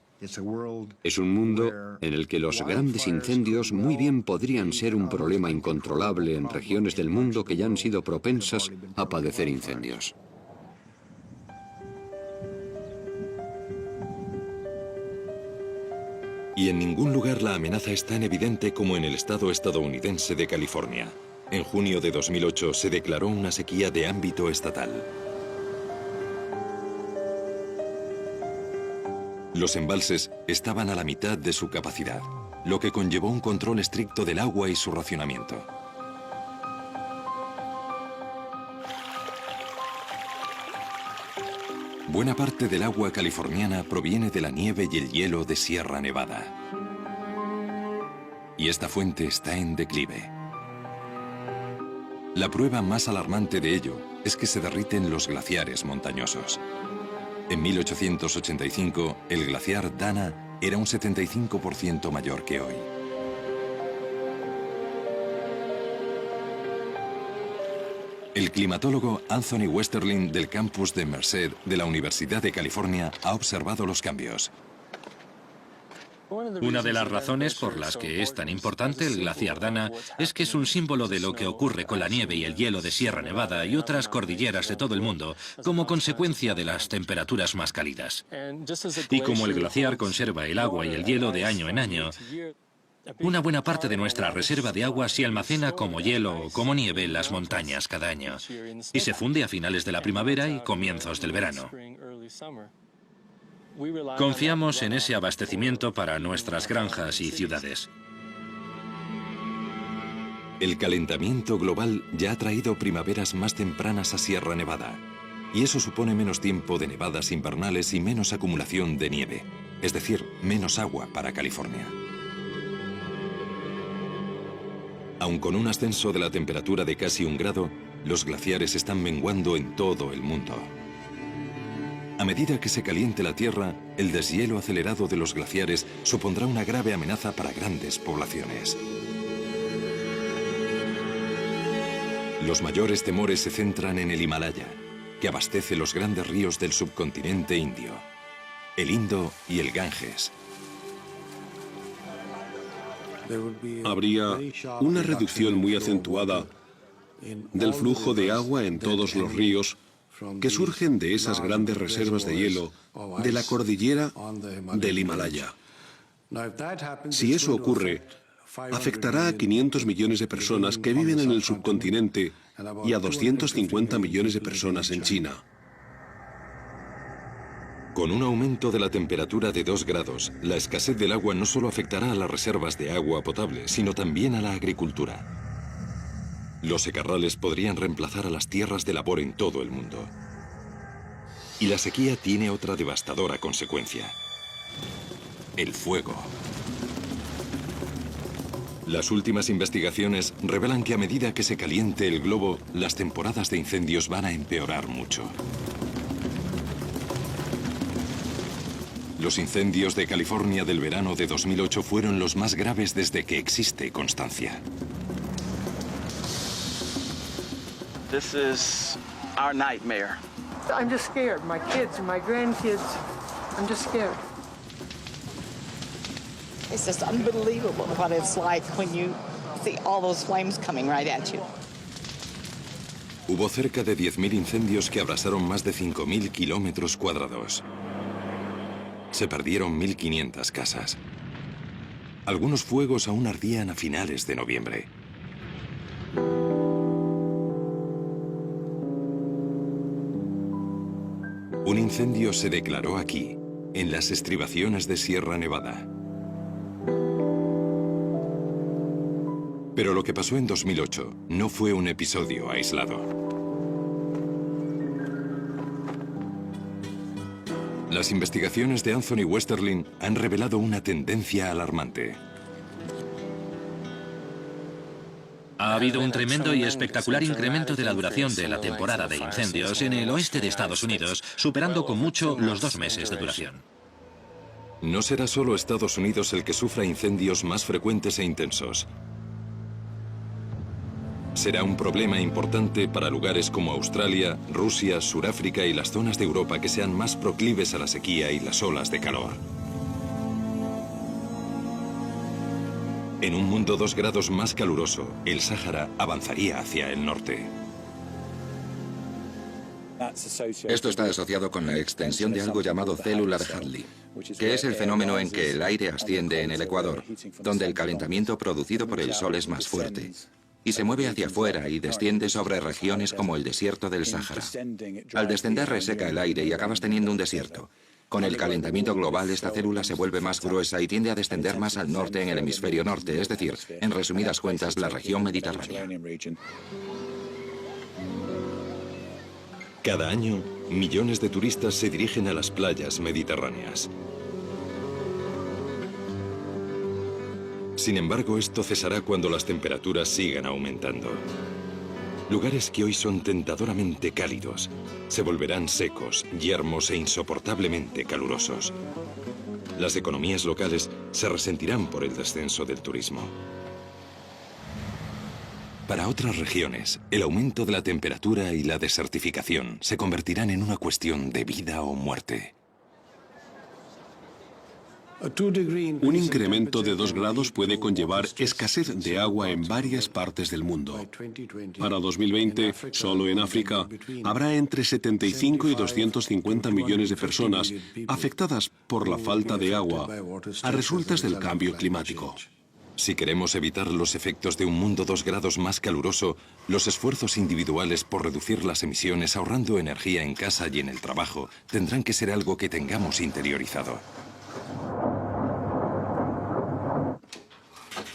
Es un mundo en el que los grandes incendios muy bien podrían ser un problema incontrolable en regiones del mundo que ya han sido propensas a padecer incendios. Y en ningún lugar la amenaza es tan evidente como en el estado estadounidense de California. En junio de 2008 se declaró una sequía de ámbito estatal. Los embalses estaban a la mitad de su capacidad, lo que conllevó un control estricto del agua y su racionamiento. Buena parte del agua californiana proviene de la nieve y el hielo de Sierra Nevada. Y esta fuente está en declive. La prueba más alarmante de ello es que se derriten los glaciares montañosos. En 1885, el glaciar Dana era un 75% mayor que hoy. El climatólogo Anthony Westerling del campus de Merced de la Universidad de California ha observado los cambios. Una de las razones por las que es tan importante el glaciar Dana es que es un símbolo de lo que ocurre con la nieve y el hielo de Sierra Nevada y otras cordilleras de todo el mundo como consecuencia de las temperaturas más cálidas. Y como el glaciar conserva el agua y el hielo de año en año, una buena parte de nuestra reserva de agua se almacena como hielo o como nieve en las montañas cada año y se funde a finales de la primavera y comienzos del verano. Confiamos en ese abastecimiento para nuestras granjas y ciudades. El calentamiento global ya ha traído primaveras más tempranas a Sierra Nevada, y eso supone menos tiempo de nevadas invernales y menos acumulación de nieve, es decir, menos agua para California. Aun con un ascenso de la temperatura de casi 1 grado, los glaciares están menguando en todo el mundo. A medida que se caliente la Tierra, el deshielo acelerado de los glaciares supondrá una grave amenaza para grandes poblaciones. Los mayores temores se centran en el Himalaya, que abastece los grandes ríos del subcontinente indio, el Indo y el Ganges. Habría una reducción muy acentuada del flujo de agua en todos los ríos que surgen de esas grandes reservas de hielo de la cordillera del Himalaya. Si eso ocurre, afectará a 500 millones de personas que viven en el subcontinente y a 250 millones de personas en China. Con un aumento de la temperatura de 2 grados, la escasez del agua no solo afectará a las reservas de agua potable, sino también a la agricultura. Los secarrales podrían reemplazar a las tierras de labor en todo el mundo. Y la sequía tiene otra devastadora consecuencia: el fuego. Las últimas investigaciones revelan que a medida que se caliente el globo, las temporadas de incendios van a empeorar mucho. Los incendios de California del verano de 2008 fueron los más graves desde que existe constancia. This is our nightmare. I'm just scared. My kids and my grandkids, I'm just scared. It's just unbelievable what it's like when you see all those flames coming right at you. Hubo cerca de 10.000 incendios que abrasaron más de 5.000 kilómetros cuadrados. Se perdieron 1.500 casas. Algunos fuegos aún ardían a finales de noviembre. Un incendio se declaró aquí, en las estribaciones de Sierra Nevada. Pero lo que pasó en 2008 no fue un episodio aislado. Las investigaciones de Anthony Westerling han revelado una tendencia alarmante. Ha habido un tremendo y espectacular incremento de la duración de la temporada de incendios en el oeste de Estados Unidos, superando con mucho los 2 meses de duración. No será solo Estados Unidos el que sufra incendios más frecuentes e intensos. Será un problema importante para lugares como Australia, Rusia, Suráfrica y las zonas de Europa que sean más proclives a la sequía y las olas de calor. En un mundo 2 grados más caluroso, el Sáhara avanzaría hacia el norte. Esto está asociado con la extensión de algo llamado Cellular Hadley, que es el fenómeno en que el aire asciende en el Ecuador, donde el calentamiento producido por el Sol es más fuerte, y se mueve hacia afuera y desciende sobre regiones como el desierto del Sáhara. Al descender reseca el aire y acabas teniendo un desierto. Con el calentamiento global, esta célula se vuelve más gruesa y tiende a descender más al norte en el hemisferio norte, es decir, en resumidas cuentas, la región mediterránea. Cada año, millones de turistas se dirigen a las playas mediterráneas. Sin embargo, esto cesará cuando las temperaturas sigan aumentando. Lugares que hoy son tentadoramente cálidos se volverán secos, yermos e insoportablemente calurosos. Las economías locales se resentirán por el descenso del turismo. Para otras regiones, el aumento de la temperatura y la desertificación se convertirán en una cuestión de vida o muerte. Un incremento de 2 grados puede conllevar escasez de agua en varias partes del mundo. Para 2020, solo en África, habrá entre 75 y 250 millones de personas afectadas por la falta de agua a resultas del cambio climático. Si queremos evitar los efectos de un mundo 2 grados más caluroso, los esfuerzos individuales por reducir las emisiones ahorrando energía en casa y en el trabajo tendrán que ser algo que tengamos interiorizado.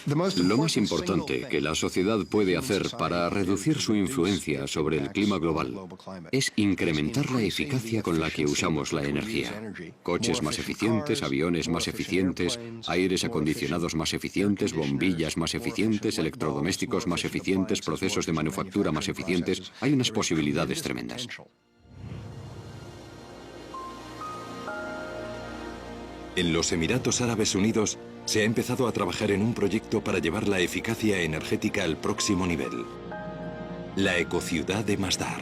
Lo más importante que la sociedad puede hacer para reducir su influencia sobre el clima global es incrementar la eficacia con la que usamos la energía. Coches más eficientes, aviones más eficientes, aires acondicionados más eficientes, bombillas más eficientes, electrodomésticos más eficientes, procesos de manufactura más eficientes. Hay unas posibilidades tremendas. En los Emiratos Árabes Unidos se ha empezado a trabajar en un proyecto para llevar la eficacia energética al próximo nivel. La ecociudad de Masdar.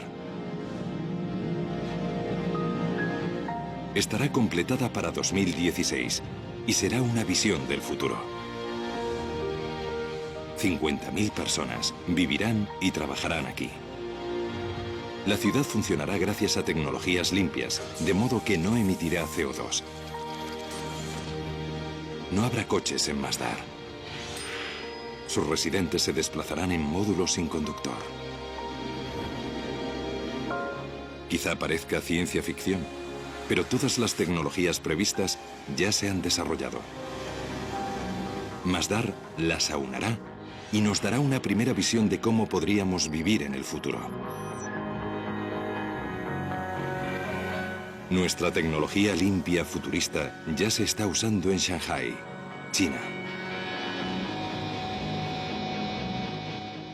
Estará completada para 2016 y será una visión del futuro. 50.000 personas vivirán y trabajarán aquí. La ciudad funcionará gracias a tecnologías limpias, de modo que no emitirá CO2. No habrá coches en Masdar. Sus residentes se desplazarán en módulos sin conductor. Quizá parezca ciencia ficción, pero todas las tecnologías previstas ya se han desarrollado. Masdar las aunará y nos dará una primera visión de cómo podríamos vivir en el futuro. Nuestra tecnología limpia futurista ya se está usando en Shanghái, China.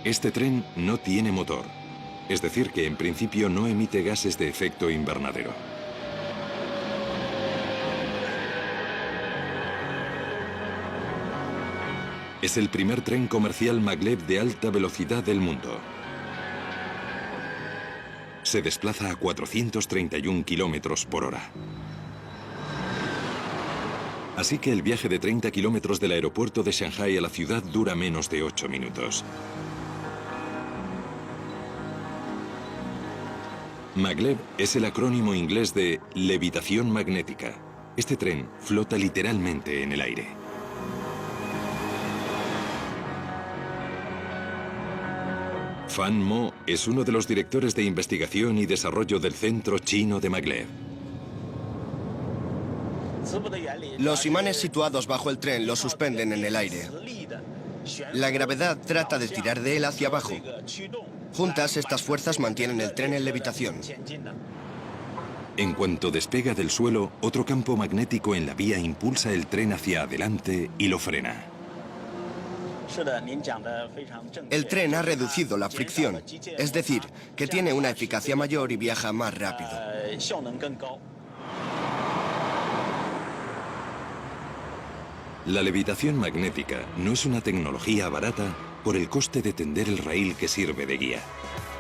Este tren no tiene motor, es decir que en principio no emite gases de efecto invernadero. Es el primer tren comercial maglev de alta velocidad del mundo. Se desplaza a 431 kilómetros por hora. Así que el viaje de 30 kilómetros del aeropuerto de Shanghái a la ciudad dura menos de 8 minutos. Maglev es el acrónimo inglés de levitación magnética. Este tren flota literalmente en el aire. Fan Mo es uno de los directores de investigación y desarrollo del Centro Chino de Maglev. Los imanes situados bajo el tren lo suspenden en el aire. La gravedad trata de tirar de él hacia abajo. Juntas, estas fuerzas mantienen el tren en levitación. En cuanto despega del suelo, otro campo magnético en la vía impulsa el tren hacia adelante y lo frena. El tren ha reducido la fricción, es decir, que tiene una eficacia mayor y viaja más rápido. La levitación magnética no es una tecnología barata por el coste de tender el raíl que sirve de guía.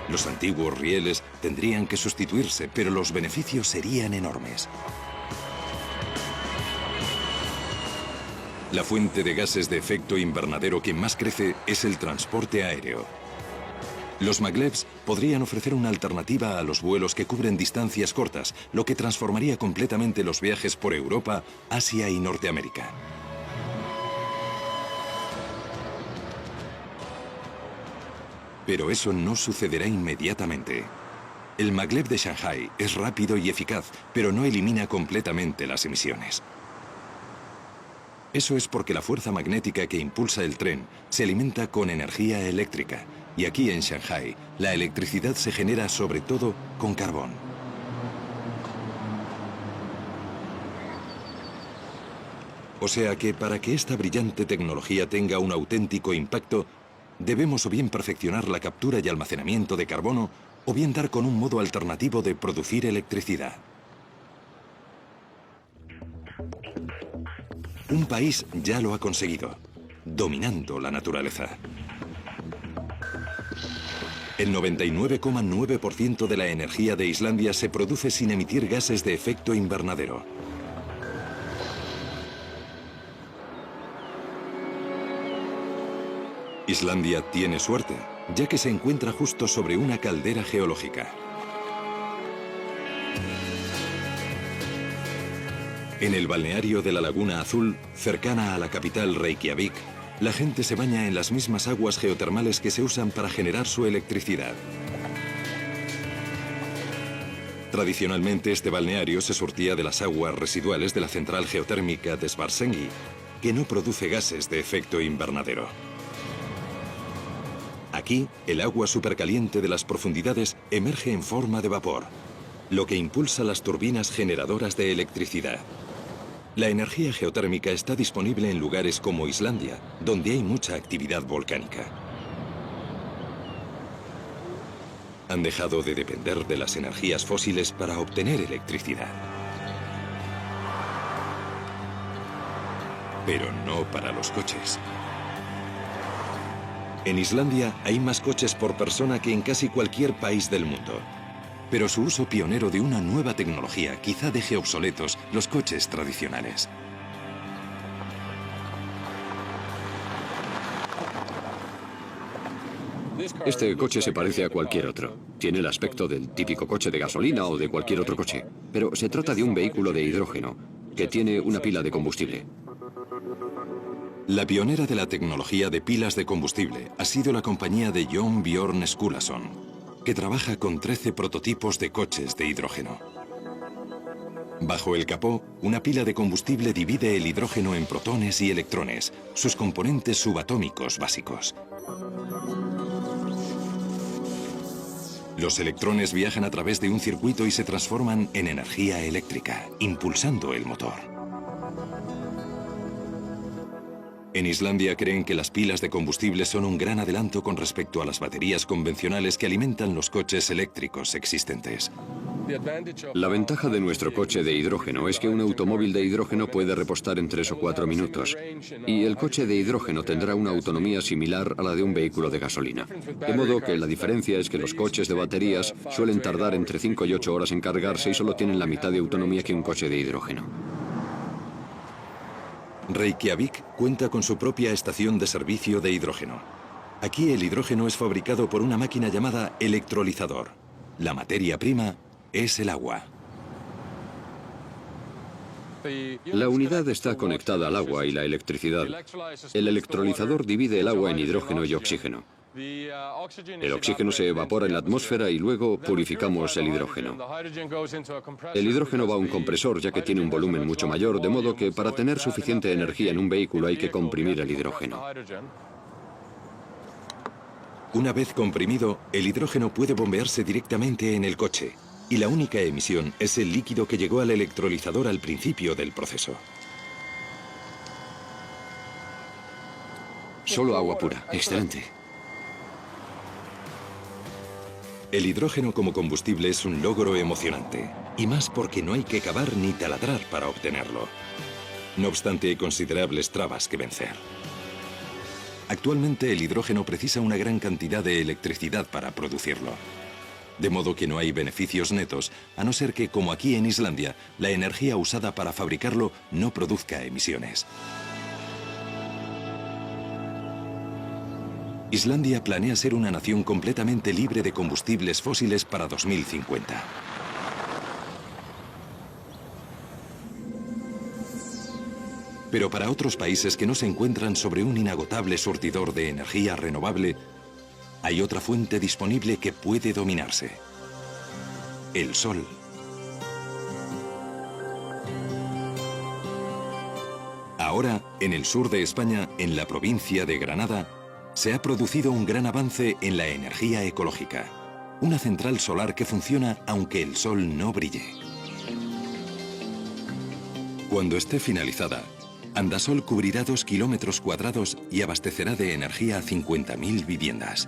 Los antiguos rieles tendrían que sustituirse, pero los beneficios serían enormes. La fuente de gases de efecto invernadero que más crece es el transporte aéreo. Los maglevs podrían ofrecer una alternativa a los vuelos que cubren distancias cortas, lo que transformaría completamente los viajes por Europa, Asia y Norteamérica. Pero eso no sucederá inmediatamente. El maglev de Shanghái es rápido y eficaz, pero no elimina completamente las emisiones. Eso es porque la fuerza magnética que impulsa el tren se alimenta con energía eléctrica, y aquí en Shanghái la electricidad se genera sobre todo con carbón. O sea que para que esta brillante tecnología tenga un auténtico impacto, debemos o bien perfeccionar la captura y almacenamiento de carbono, o bien dar con un modo alternativo de producir electricidad. Un país ya lo ha conseguido, dominando la naturaleza. El 99,9% de la energía de Islandia se produce sin emitir gases de efecto invernadero. Islandia tiene suerte, ya que se encuentra justo sobre una caldera geológica. En el balneario de la Laguna Azul, cercana a la capital Reykjavik, la gente se baña en las mismas aguas geotermales que se usan para generar su electricidad. Tradicionalmente este balneario se surtía de las aguas residuales de la central geotérmica de Svartsengi, que no produce gases de efecto invernadero. Aquí, el agua supercaliente de las profundidades emerge en forma de vapor, lo que impulsa las turbinas generadoras de electricidad. La energía geotérmica está disponible en lugares como Islandia, donde hay mucha actividad volcánica. Han dejado de depender de las energías fósiles para obtener electricidad. Pero no para los coches. En Islandia hay más coches por persona que en casi cualquier país del mundo. Pero su uso pionero de una nueva tecnología quizá deje obsoletos los coches tradicionales. Este coche se parece a cualquier otro. Tiene el aspecto del típico coche de gasolina o de cualquier otro coche. Pero se trata de un vehículo de hidrógeno, que tiene una pila de combustible. La pionera de la tecnología de pilas de combustible ha sido la compañía de Jon Björn Skulason, que trabaja con 13 prototipos de coches de hidrógeno. Bajo el capó, una pila de combustible divide el hidrógeno en protones y electrones, sus componentes subatómicos básicos. Los electrones viajan a través de un circuito y se transforman en energía eléctrica, impulsando el motor. En Islandia creen que las pilas de combustible son un gran adelanto con respecto a las baterías convencionales que alimentan los coches eléctricos existentes. La ventaja de nuestro coche de hidrógeno es que un automóvil de hidrógeno puede repostar en 3 o 4 minutos, y el coche de hidrógeno tendrá una autonomía similar a la de un vehículo de gasolina. De modo que la diferencia es que los coches de baterías suelen tardar entre 5 y 8 horas en cargarse y solo tienen la mitad de autonomía que un coche de hidrógeno. Reykjavik cuenta con su propia estación de servicio de hidrógeno. Aquí el hidrógeno es fabricado por una máquina llamada electrolizador. La materia prima es el agua. La unidad está conectada al agua y la electricidad. El electrolizador divide el agua en hidrógeno y oxígeno. El oxígeno se evapora en la atmósfera y luego purificamos el hidrógeno. El hidrógeno va a un compresor ya que tiene un volumen mucho mayor, de modo que para tener suficiente energía en un vehículo hay que comprimir el hidrógeno. Una vez comprimido, el hidrógeno puede bombearse directamente en el coche, y la única emisión es el líquido que llegó al electrolizador al principio del proceso. Solo agua pura. Excelente. El hidrógeno como combustible es un logro emocionante, y más porque no hay que cavar ni taladrar para obtenerlo. No obstante, hay considerables trabas que vencer. Actualmente el hidrógeno precisa una gran cantidad de electricidad para producirlo. De modo que no hay beneficios netos, a no ser que, como aquí en Islandia, la energía usada para fabricarlo no produzca emisiones. Islandia planea ser una nación completamente libre de combustibles fósiles para 2050. Pero para otros países que no se encuentran sobre un inagotable surtidor de energía renovable, hay otra fuente disponible que puede dominarse: el sol. Ahora, en el sur de España, en la provincia de Granada, se ha producido un gran avance en la energía ecológica. Una central solar que funciona aunque el sol no brille. Cuando esté finalizada, Andasol cubrirá 2 kilómetros cuadrados y abastecerá de energía a 50.000 viviendas.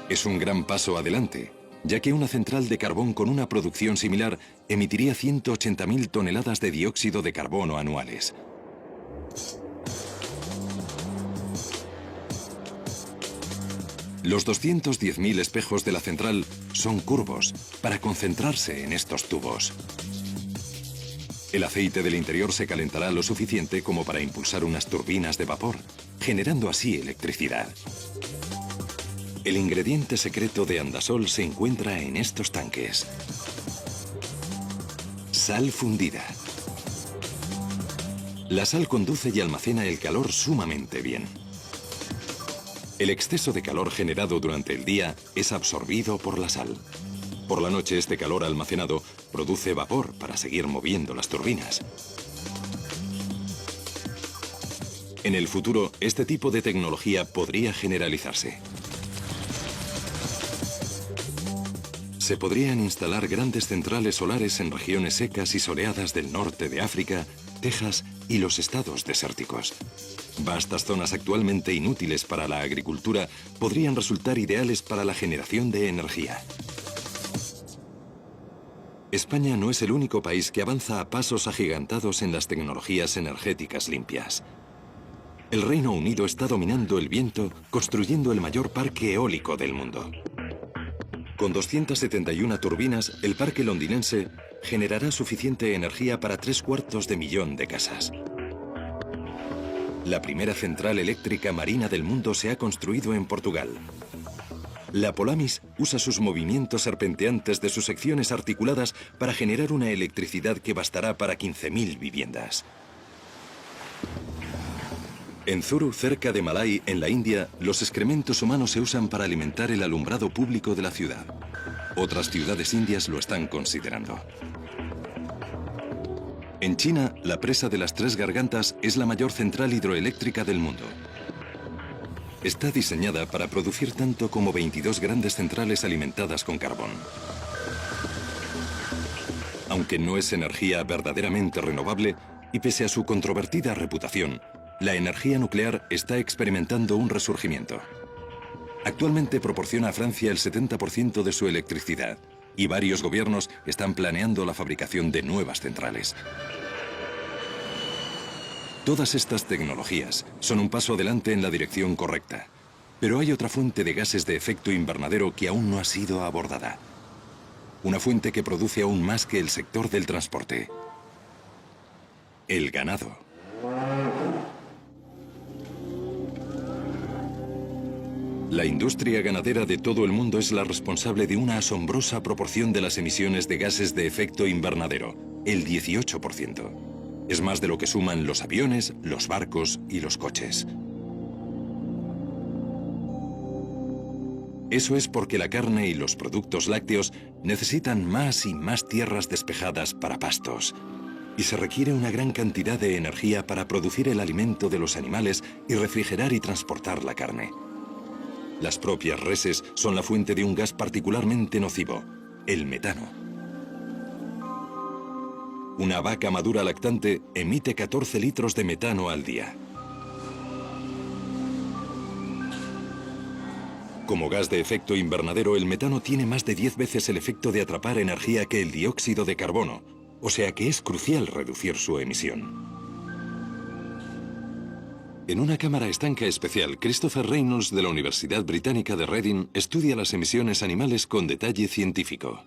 Es un gran paso adelante, ya que una central de carbón con una producción similar emitiría 180.000 toneladas de dióxido de carbono anuales. Los 210.000 espejos de la central son curvos para concentrarse en estos tubos. El aceite del interior se calentará lo suficiente como para impulsar unas turbinas de vapor, generando así electricidad. El ingrediente secreto de Andasol se encuentra en estos tanques. Sal fundida. La sal conduce y almacena el calor sumamente bien. El exceso de calor generado durante el día es absorbido por la sal. Por la noche, este calor almacenado produce vapor para seguir moviendo las turbinas. En el futuro, este tipo de tecnología podría generalizarse. Se podrían instalar grandes centrales solares en regiones secas y soleadas del norte de África, Texas y los estados desérticos. Vastas zonas actualmente inútiles para la agricultura podrían resultar ideales para la generación de energía. España no es el único país que avanza a pasos agigantados en las tecnologías energéticas limpias. El Reino Unido está dominando el viento, construyendo el mayor parque eólico del mundo. Con 271 turbinas, el parque londinense generará suficiente energía para 750.000 de casas. La primera central eléctrica marina del mundo se ha construido en Portugal. La Polamis usa sus movimientos serpenteantes de sus secciones articuladas para generar una electricidad que bastará para 15.000 viviendas. En Zuru, cerca de Malay, en la India, los excrementos humanos se usan para alimentar el alumbrado público de la ciudad. Otras ciudades indias lo están considerando. En China, la presa de las Tres Gargantas es la mayor central hidroeléctrica del mundo. Está diseñada para producir tanto como 22 grandes centrales alimentadas con carbón. Aunque no es energía verdaderamente renovable, y pese a su controvertida reputación, la energía nuclear está experimentando un resurgimiento. Actualmente proporciona a Francia el 70% de su electricidad, y varios gobiernos están planeando la fabricación de nuevas centrales. Todas estas tecnologías son un paso adelante en la dirección correcta, pero hay otra fuente de gases de efecto invernadero que aún no ha sido abordada. Una fuente que produce aún más que el sector del transporte: el ganado. La industria ganadera de todo el mundo es la responsable de una asombrosa proporción de las emisiones de gases de efecto invernadero, el 18%. Es más de lo que suman los aviones, los barcos y los coches. Eso es porque la carne y los productos lácteos necesitan más y más tierras despejadas para pastos. Y se requiere una gran cantidad de energía para producir el alimento de los animales y refrigerar y transportar la carne. Las propias reses son la fuente de un gas particularmente nocivo, el metano. Una vaca madura lactante emite 14 litros de metano al día. Como gas de efecto invernadero, el metano tiene más de 10 veces el efecto de atrapar energía que el dióxido de carbono, o sea que es crucial reducir su emisión. En una cámara estanca especial, Christopher Reynolds de la Universidad Británica de Reading estudia las emisiones animales con detalle científico.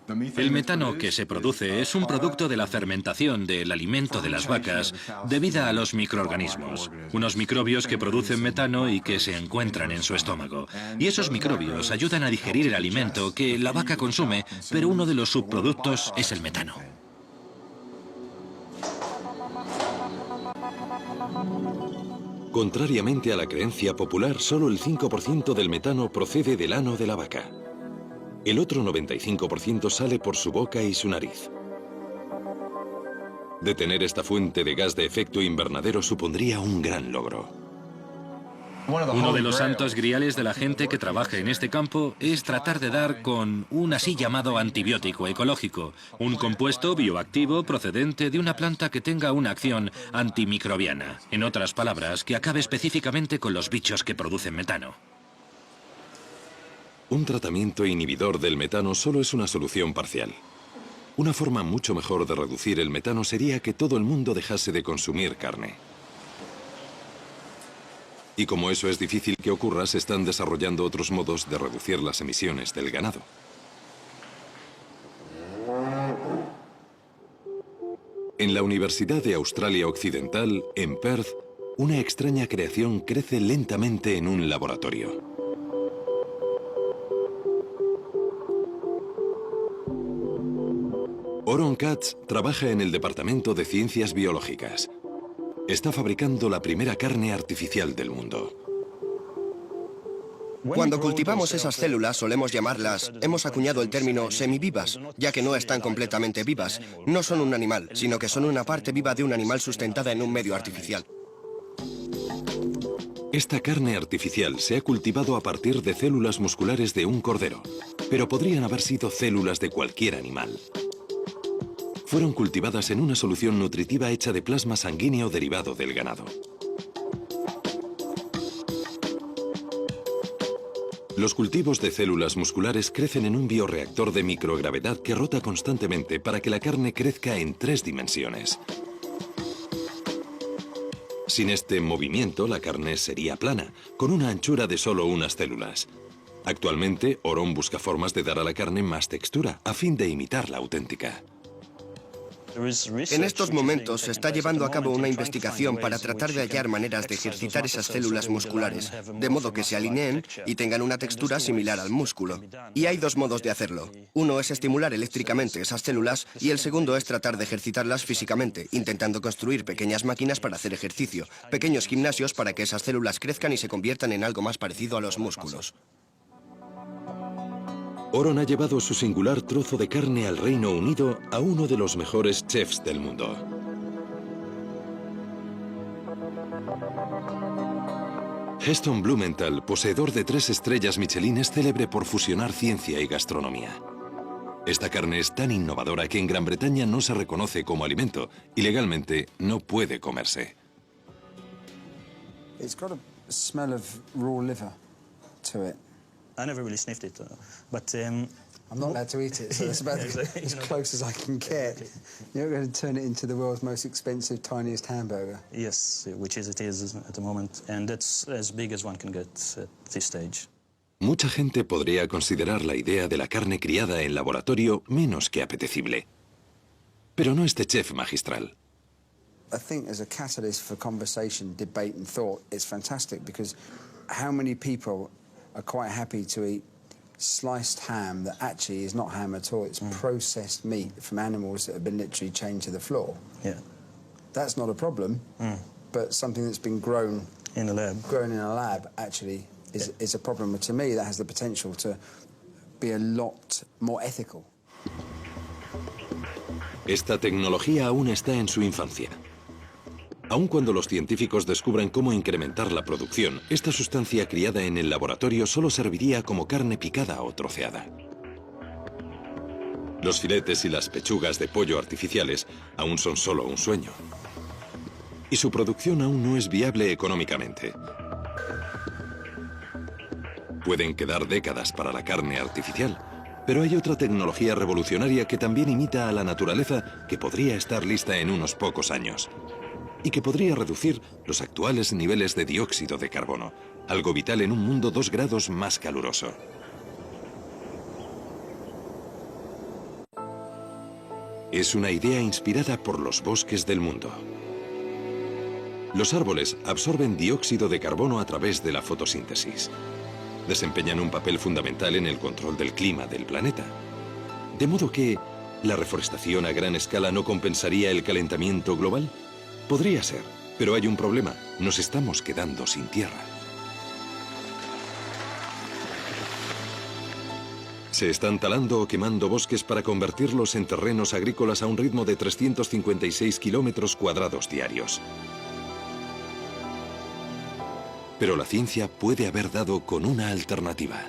El metano que se produce es un producto de la fermentación del alimento de las vacas debido a los microorganismos, unos microbios que producen metano y que se encuentran en su estómago. Y esos microbios ayudan a digerir el alimento que la vaca consume, pero uno de los subproductos es el metano. Contrariamente a la creencia popular, solo el 5% del metano procede del ano de la vaca. El otro 95% sale por su boca y su nariz. Detener esta fuente de gas de efecto invernadero supondría un gran logro. Uno de los santos griales de la gente que trabaja en este campo es tratar de dar con un así llamado antibiótico ecológico, un compuesto bioactivo procedente de una planta que tenga una acción antimicrobiana. En otras palabras, que acabe específicamente con los bichos que producen metano. Un tratamiento inhibidor del metano solo es una solución parcial. Una forma mucho mejor de reducir el metano sería que todo el mundo dejase de consumir carne. Y como eso es difícil que ocurra, se están desarrollando otros modos de reducir las emisiones del ganado. En la Universidad de Australia Occidental, en Perth, una extraña creación crece lentamente en un laboratorio. Oron Katz trabaja en el Departamento de Ciencias Biológicas. Está fabricando la primera carne artificial del mundo. Cuando cultivamos esas células solemos llamarlas, hemos acuñado el término semivivas, ya que no están completamente vivas. No son un animal, sino que son una parte viva de un animal sustentada en un medio artificial. Esta carne artificial se ha cultivado a partir de células musculares de un cordero, pero podrían haber sido células de cualquier animal. Fueron cultivadas en una solución nutritiva hecha de plasma sanguíneo derivado del ganado. Los cultivos de células musculares crecen en un bioreactor de microgravedad que rota constantemente para que la carne crezca en 3 dimensiones. Sin este movimiento, la carne sería plana, con una anchura de solo unas células. Actualmente, Oron busca formas de dar a la carne más textura, a fin de imitar la auténtica. En estos momentos se está llevando a cabo una investigación para tratar de hallar maneras de ejercitar esas células musculares, de modo que se alineen y tengan una textura similar al músculo. Y hay 2 modos de hacerlo. Uno es estimular eléctricamente esas células y el segundo es tratar de ejercitarlas físicamente, intentando construir pequeñas máquinas para hacer ejercicio, pequeños gimnasios para que esas células crezcan y se conviertan en algo más parecido a los músculos. Oron ha llevado su singular trozo de carne al Reino Unido a uno de los mejores chefs del mundo. Heston Blumenthal, poseedor de 3 estrellas Michelin, es célebre por fusionar ciencia y gastronomía. Esta carne es tan innovadora que en Gran Bretaña no se reconoce como alimento y legalmente no puede comerse. It's got a smell of raw liver to it. I never really sniffed it, but I'm not allowed to eat it, so that's about as close as I can get. You're going to turn it into the world's most expensive, tiniest hamburger. Yes, which is it is at the moment, and that's as big as one can get at this stage. Mucha gente podría considerar la idea de la carne criada en laboratorio menos que apetecible. Pero no este chef magistral. I think as a catalyst for conversation, debate and thought, it's fantastic because how many people are quite happy to eat sliced ham that actually is not ham at all. It's processed meat from animals that have been literally chained to the floor. Yeah. That's not a problem, but something that's been grown in a lab actually is a problem. To me, that has the potential to be a lot more ethical. Esta tecnología aún está en su infancia. Aun cuando los científicos descubran cómo incrementar la producción, esta sustancia criada en el laboratorio solo serviría como carne picada o troceada. Los filetes y las pechugas de pollo artificiales aún son solo un sueño. Y su producción aún no es viable económicamente. Pueden quedar décadas para la carne artificial, pero hay otra tecnología revolucionaria que también imita a la naturaleza que podría estar lista en unos pocos años. Y que podría reducir los actuales niveles de dióxido de carbono, algo vital en un mundo 2 grados más caluroso. Es una idea inspirada por los bosques del mundo. Los árboles absorben dióxido de carbono a través de la fotosíntesis. Desempeñan un papel fundamental en el control del clima del planeta. De modo que, ¿la reforestación a gran escala no compensaría el calentamiento global? Podría ser, pero hay un problema. Nos estamos quedando sin tierra. Se están talando o quemando bosques para convertirlos en terrenos agrícolas a un ritmo de 356 kilómetros cuadrados diarios. Pero la ciencia puede haber dado con una alternativa.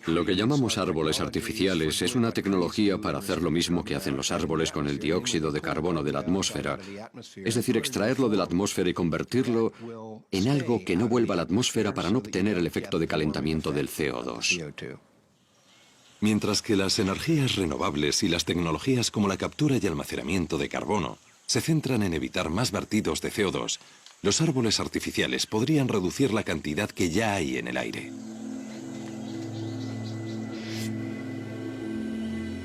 Lo que llamamos árboles artificiales es una tecnología para hacer lo mismo que hacen los árboles con el dióxido de carbono de la atmósfera, es decir, extraerlo de la atmósfera y convertirlo en algo que no vuelva a la atmósfera para no obtener el efecto de calentamiento del CO2. Mientras que las energías renovables y las tecnologías como la captura y almacenamiento de carbono se centran en evitar más vertidos de CO2, los árboles artificiales podrían reducir la cantidad que ya hay en el aire.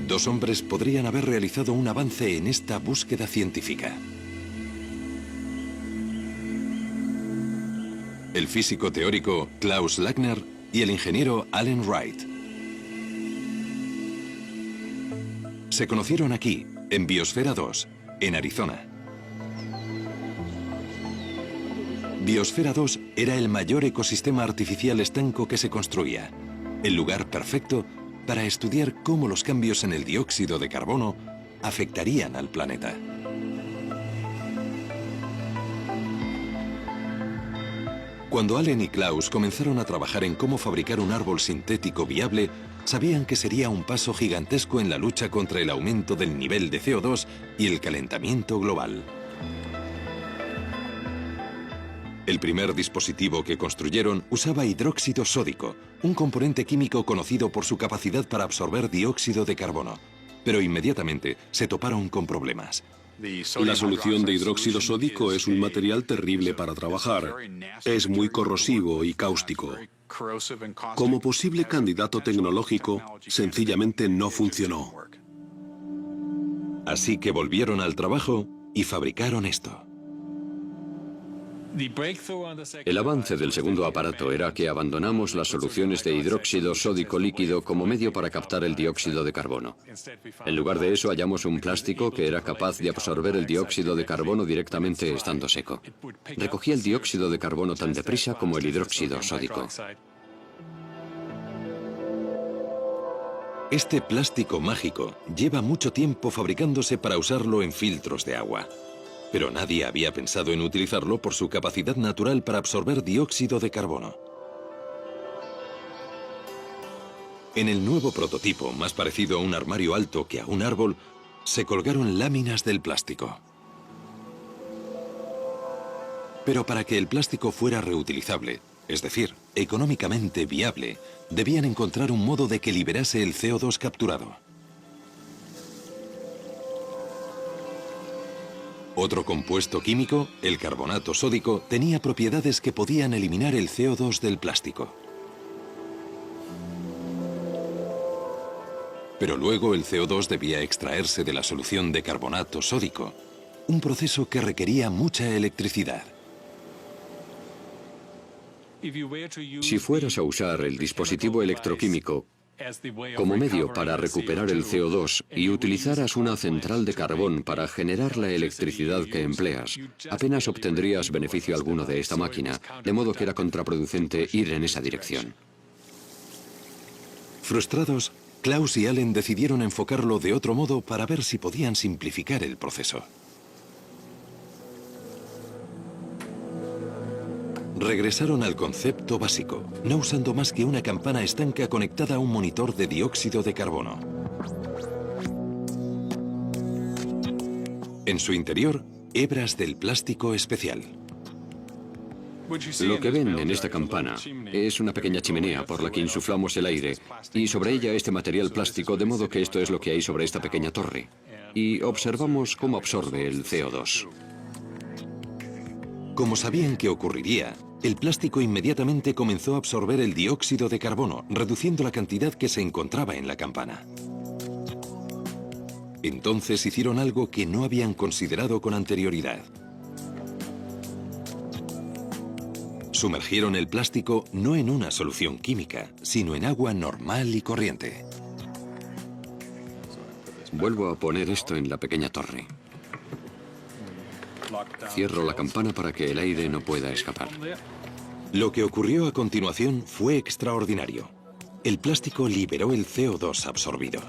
Dos hombres podrían haber realizado un avance en esta búsqueda científica. El físico teórico Klaus Lackner y el ingeniero Alan Wright. Se conocieron aquí, en Biosfera 2, en Arizona. Biosfera 2 era el mayor ecosistema artificial estanco que se construía, el lugar perfecto para estudiar cómo los cambios en el dióxido de carbono afectarían al planeta. Cuando Allen y Klaus comenzaron a trabajar en cómo fabricar un árbol sintético viable, sabían que sería un paso gigantesco en la lucha contra el aumento del nivel de CO2 y el calentamiento global. El primer dispositivo que construyeron usaba hidróxido sódico, un componente químico conocido por su capacidad para absorber dióxido de carbono. Pero inmediatamente se toparon con problemas. La solución de hidróxido sódico es un material terrible para trabajar. Es muy corrosivo y cáustico. Como posible candidato tecnológico, sencillamente no funcionó. Así que volvieron al trabajo y fabricaron esto. El avance del segundo aparato era que abandonamos las soluciones de hidróxido sódico líquido como medio para captar el dióxido de carbono. En lugar de eso, hallamos un plástico que era capaz de absorber el dióxido de carbono directamente estando seco. Recogía el dióxido de carbono tan deprisa como el hidróxido sódico. Este plástico mágico lleva mucho tiempo fabricándose para usarlo en filtros de agua. Pero nadie había pensado en utilizarlo por su capacidad natural para absorber dióxido de carbono. En el nuevo prototipo, más parecido a un armario alto que a un árbol, se colgaron láminas del plástico. Pero para que el plástico fuera reutilizable, es decir, económicamente viable, debían encontrar un modo de que liberase el CO2 capturado. Otro compuesto químico, el carbonato sódico, tenía propiedades que podían eliminar el CO2 del plástico. Pero luego el CO2 debía extraerse de la solución de carbonato sódico, un proceso que requería mucha electricidad. Si fueras a usar el dispositivo electroquímico como medio para recuperar el CO2 y utilizaras una central de carbón para generar la electricidad que empleas, apenas obtendrías beneficio alguno de esta máquina, de modo que era contraproducente ir en esa dirección. Frustrados, Klaus y Allen decidieron enfocarlo de otro modo para ver si podían simplificar el proceso. Regresaron al concepto básico, no usando más que una campana estanca conectada a un monitor de dióxido de carbono. En su interior, hebras del plástico especial. Lo que ven en esta campana es una pequeña chimenea por la que insuflamos el aire y sobre ella este material plástico, de modo que esto es lo que hay sobre esta pequeña torre. Y observamos cómo absorbe el CO2. Como sabían que ocurriría, el plástico inmediatamente comenzó a absorber el dióxido de carbono, reduciendo la cantidad que se encontraba en la campana. Entonces hicieron algo que no habían considerado con anterioridad. Sumergieron el plástico no en una solución química, sino en agua normal y corriente. Vuelvo a poner esto en la pequeña torre. Cierro la campana para que el aire no pueda escapar. Lo que ocurrió a continuación fue extraordinario. El plástico liberó el CO2 absorbido.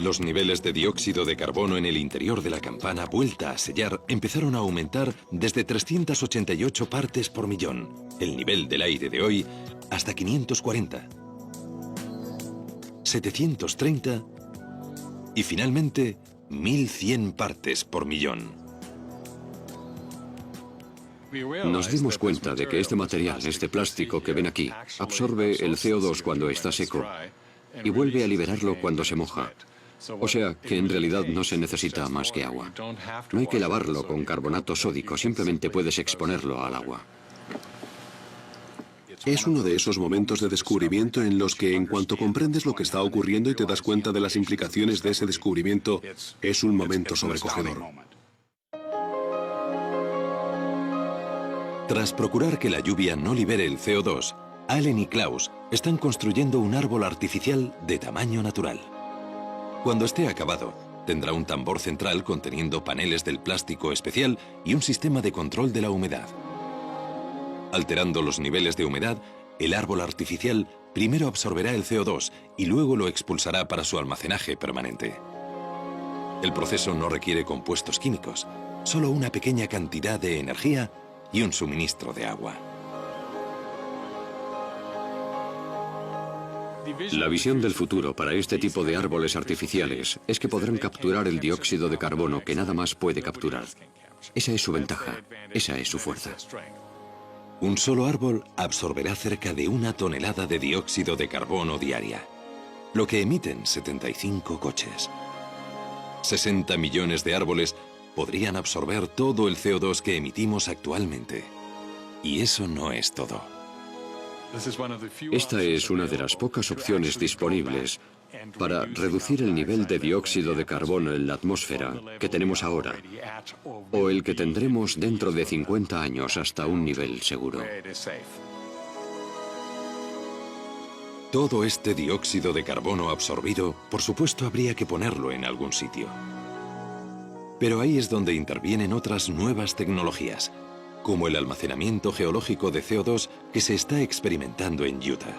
Los niveles de dióxido de carbono en el interior de la campana vuelta a sellar empezaron a aumentar desde 388 partes por millón, el nivel del aire de hoy, hasta 540, 730 y finalmente 1100 partes por millón. Nos dimos cuenta de que este material, este plástico que ven aquí, absorbe el CO2 cuando está seco y vuelve a liberarlo cuando se moja. O sea, que en realidad no se necesita más que agua. No hay que lavarlo con carbonato sódico, simplemente puedes exponerlo al agua. Es uno de esos momentos de descubrimiento en los que, en cuanto comprendes lo que está ocurriendo y te das cuenta de las implicaciones de ese descubrimiento, es un momento sobrecogedor. Tras procurar que la lluvia no libere el CO2, Allen y Klaus están construyendo un árbol artificial de tamaño natural. Cuando esté acabado, tendrá un tambor central conteniendo paneles del plástico especial y un sistema de control de la humedad. Alterando los niveles de humedad, el árbol artificial primero absorberá el CO2 y luego lo expulsará para su almacenaje permanente. El proceso no requiere compuestos químicos, solo una pequeña cantidad de energía y un suministro de agua. La visión del futuro para este tipo de árboles artificiales es que podrán capturar el dióxido de carbono que nada más puede capturar. Esa es su ventaja, esa es su fuerza. Un solo árbol absorberá cerca de 1 tonelada de dióxido de carbono diaria, lo que emiten 75 coches. 60 millones de árboles podrían absorber todo el CO2 que emitimos actualmente. Y eso no es todo. Esta es una de las pocas opciones disponibles para reducir el nivel de dióxido de carbono en la atmósfera que tenemos ahora, o el que tendremos dentro de 50 años hasta un nivel seguro. Todo este dióxido de carbono absorbido, por supuesto, habría que ponerlo en algún sitio. Pero ahí es donde intervienen otras nuevas tecnologías, como el almacenamiento geológico de CO2 que se está experimentando en Utah.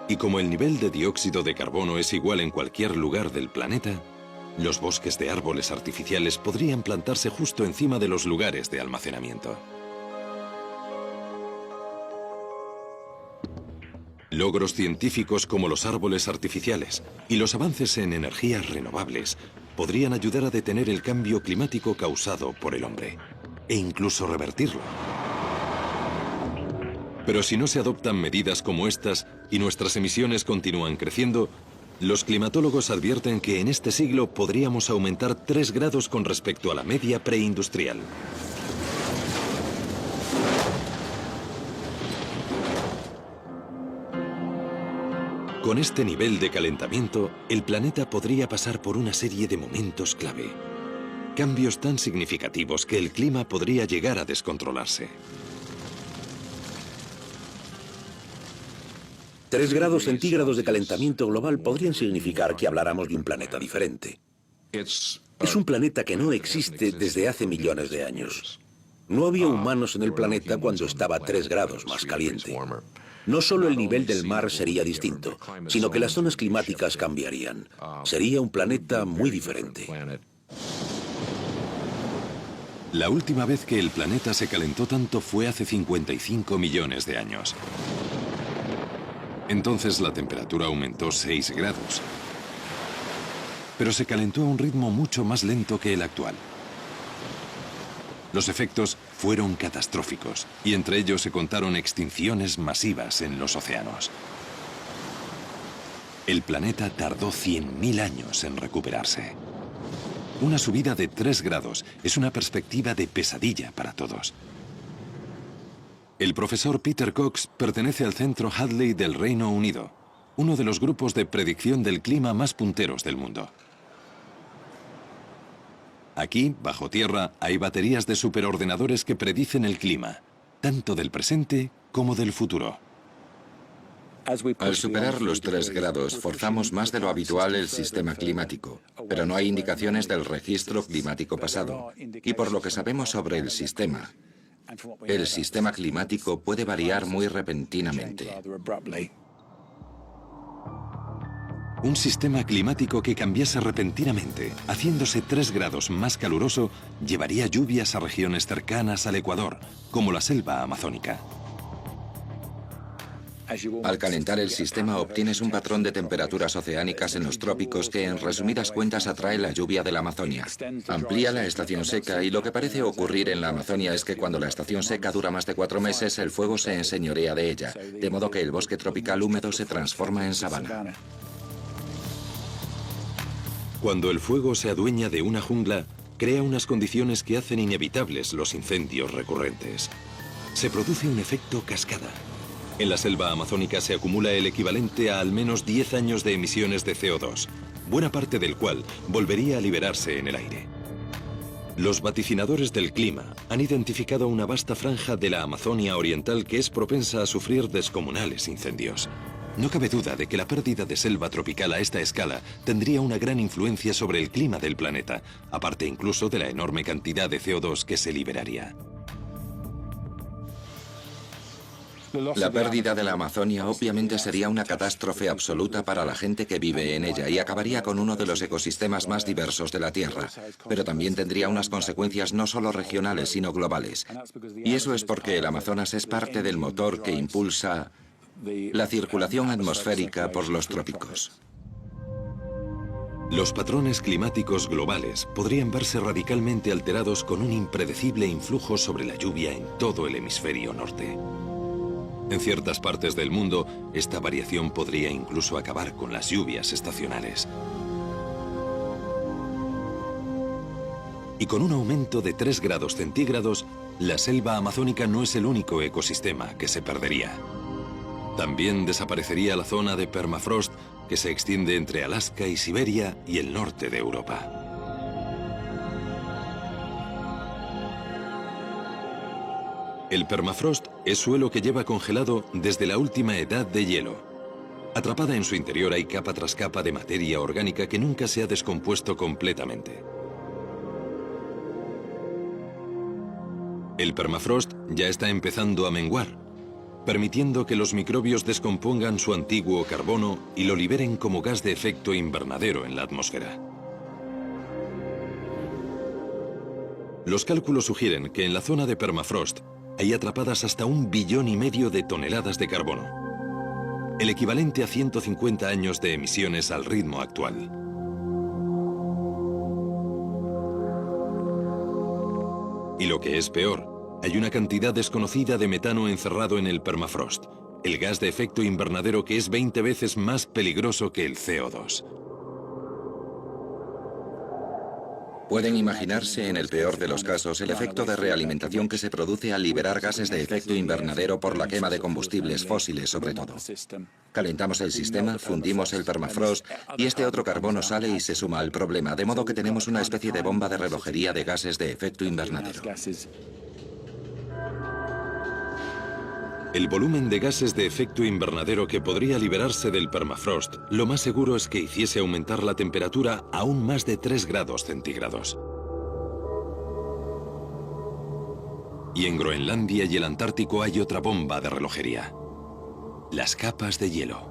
Y como el nivel de dióxido de carbono es igual en cualquier lugar del planeta, los bosques de árboles artificiales podrían plantarse justo encima de los lugares de almacenamiento. Logros científicos como los árboles artificiales y los avances en energías renovables podrían ayudar a detener el cambio climático causado por el hombre, e incluso revertirlo. Pero si no se adoptan medidas como estas y nuestras emisiones continúan creciendo, los climatólogos advierten que en este siglo podríamos aumentar 3 grados con respecto a la media preindustrial. Con este nivel de calentamiento, el planeta podría pasar por una serie de momentos clave. Cambios tan significativos que el clima podría llegar a descontrolarse. 3 grados centígrados de calentamiento global podrían significar que habláramos de un planeta diferente. Es un planeta que no existe desde hace millones de años. No había humanos en el planeta cuando estaba 3 grados más caliente. No solo el nivel del mar sería distinto, sino que las zonas climáticas cambiarían. Sería un planeta muy diferente. La última vez que el planeta se calentó tanto fue hace 55 millones de años. Entonces la temperatura aumentó 6 grados. Pero se calentó a un ritmo mucho más lento que el actual. Los efectos fueron catastróficos, y entre ellos se contaron extinciones masivas en los océanos. El planeta tardó 100.000 años en recuperarse. Una subida de 3 grados es una perspectiva de pesadilla para todos. El profesor Peter Cox pertenece al Centro Hadley del Reino Unido, uno de los grupos de predicción del clima más punteros del mundo. Aquí, bajo tierra, hay baterías de superordenadores que predicen el clima, tanto del presente como del futuro. Al superar los 3 grados, forzamos más de lo habitual el sistema climático, pero no hay indicaciones del registro climático pasado. Y por lo que sabemos sobre el sistema climático puede variar muy repentinamente. Un sistema climático que cambiase repentinamente, haciéndose 3 grados más caluroso, llevaría lluvias a regiones cercanas al Ecuador, como la selva amazónica. Al calentar el sistema obtienes un patrón de temperaturas oceánicas en los trópicos que en resumidas cuentas atrae la lluvia de la Amazonia. Amplía la estación seca y lo que parece ocurrir en la Amazonia es que cuando la estación seca dura más de 4 meses el fuego se enseñorea de ella, de modo que el bosque tropical húmedo se transforma en sabana. Cuando el fuego se adueña de una jungla, crea unas condiciones que hacen inevitables los incendios recurrentes. Se produce un efecto cascada. En la selva amazónica se acumula el equivalente a al menos 10 años de emisiones de CO2, buena parte del cual volvería a liberarse en el aire. Los vaticinadores del clima han identificado una vasta franja de la Amazonia oriental que es propensa a sufrir descomunales incendios. No cabe duda de que la pérdida de selva tropical a esta escala tendría una gran influencia sobre el clima del planeta, aparte incluso de la enorme cantidad de CO2 que se liberaría. La pérdida de la Amazonia obviamente sería una catástrofe absoluta para la gente que vive en ella y acabaría con uno de los ecosistemas más diversos de la Tierra, pero también tendría unas consecuencias no solo regionales sino globales. Y eso es porque el Amazonas es parte del motor que impulsa la circulación atmosférica por los trópicos. Los patrones climáticos globales podrían verse radicalmente alterados con un impredecible influjo sobre la lluvia en todo el hemisferio norte. En ciertas partes del mundo, esta variación podría incluso acabar con las lluvias estacionales. Y con un aumento de 3 grados centígrados, la selva amazónica no es el único ecosistema que se perdería. También desaparecería la zona de permafrost que se extiende entre Alaska y Siberia y el norte de Europa. El permafrost es suelo que lleva congelado desde la última edad de hielo. Atrapada en su interior hay capa tras capa de materia orgánica que nunca se ha descompuesto completamente. El permafrost ya está empezando a menguar, permitiendo que los microbios descompongan su antiguo carbono y lo liberen como gas de efecto invernadero en la atmósfera. Los cálculos sugieren que en la zona de permafrost hay atrapadas hasta 1,5 billones de toneladas de carbono, el equivalente a 150 años de emisiones al ritmo actual. Y lo que es peor, hay una cantidad desconocida de metano encerrado en el permafrost, el gas de efecto invernadero que es 20 veces más peligroso que el CO2. Pueden imaginarse, en el peor de los casos, el efecto de realimentación que se produce al liberar gases de efecto invernadero por la quema de combustibles fósiles, sobre todo. Calentamos el sistema, fundimos el permafrost y este otro carbono sale y se suma al problema, de modo que tenemos una especie de bomba de relojería de gases de efecto invernadero. El volumen de gases de efecto invernadero que podría liberarse del permafrost, lo más seguro es que hiciese aumentar la temperatura aún más de 3 grados centígrados. Y en Groenlandia y el Antártico hay otra bomba de relojería: las capas de hielo.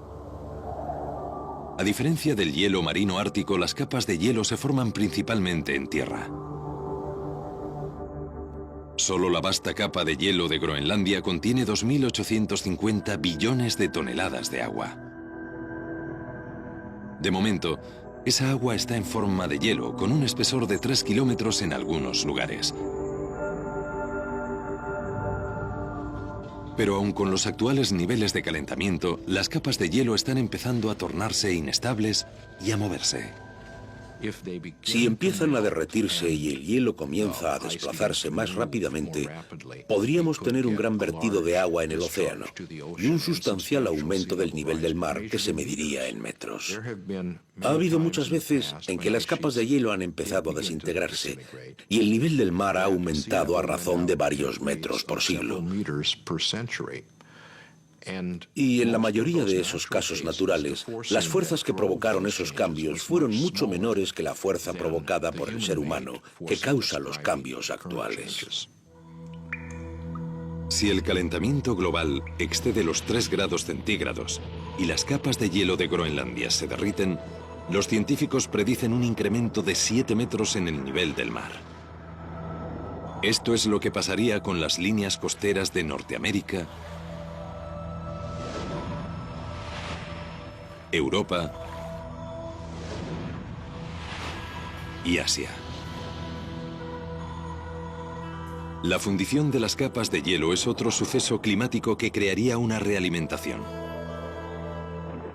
A diferencia del hielo marino ártico, las capas de hielo se forman principalmente en tierra. Solo la vasta capa de hielo de Groenlandia contiene 2.850 billones de toneladas de agua. De momento, esa agua está en forma de hielo, con un espesor de 3 kilómetros en algunos lugares. Pero aun con los actuales niveles de calentamiento, las capas de hielo están empezando a tornarse inestables y a moverse. Si empiezan a derretirse y el hielo comienza a desplazarse más rápidamente, podríamos tener un gran vertido de agua en el océano y un sustancial aumento del nivel del mar que se mediría en metros. Ha habido muchas veces en que las capas de hielo han empezado a desintegrarse y el nivel del mar ha aumentado a razón de varios metros por siglo. Y en la mayoría de esos casos naturales, las fuerzas que provocaron esos cambios fueron mucho menores que la fuerza provocada por el ser humano, que causa los cambios actuales. Si el calentamiento global excede los 3 grados centígrados y las capas de hielo de Groenlandia se derriten, los científicos predicen un incremento de 7 metros en el nivel del mar. Esto es lo que pasaría con las líneas costeras de Norteamérica, Europa y Asia. La fundición de las capas de hielo es otro suceso climático que crearía una realimentación.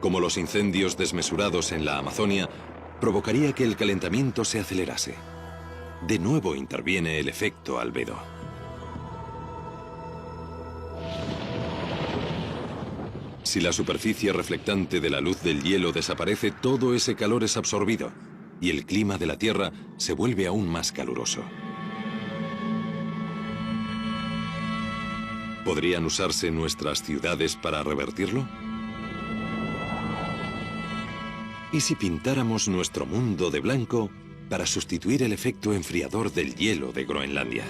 Como los incendios desmesurados en la Amazonia, provocaría que el calentamiento se acelerase. De nuevo interviene el efecto albedo. Si la superficie reflectante de la luz del hielo desaparece, todo ese calor es absorbido y el clima de la Tierra se vuelve aún más caluroso. ¿Podrían usarse nuestras ciudades para revertirlo? ¿Y si pintáramos nuestro mundo de blanco para sustituir el efecto enfriador del hielo de Groenlandia?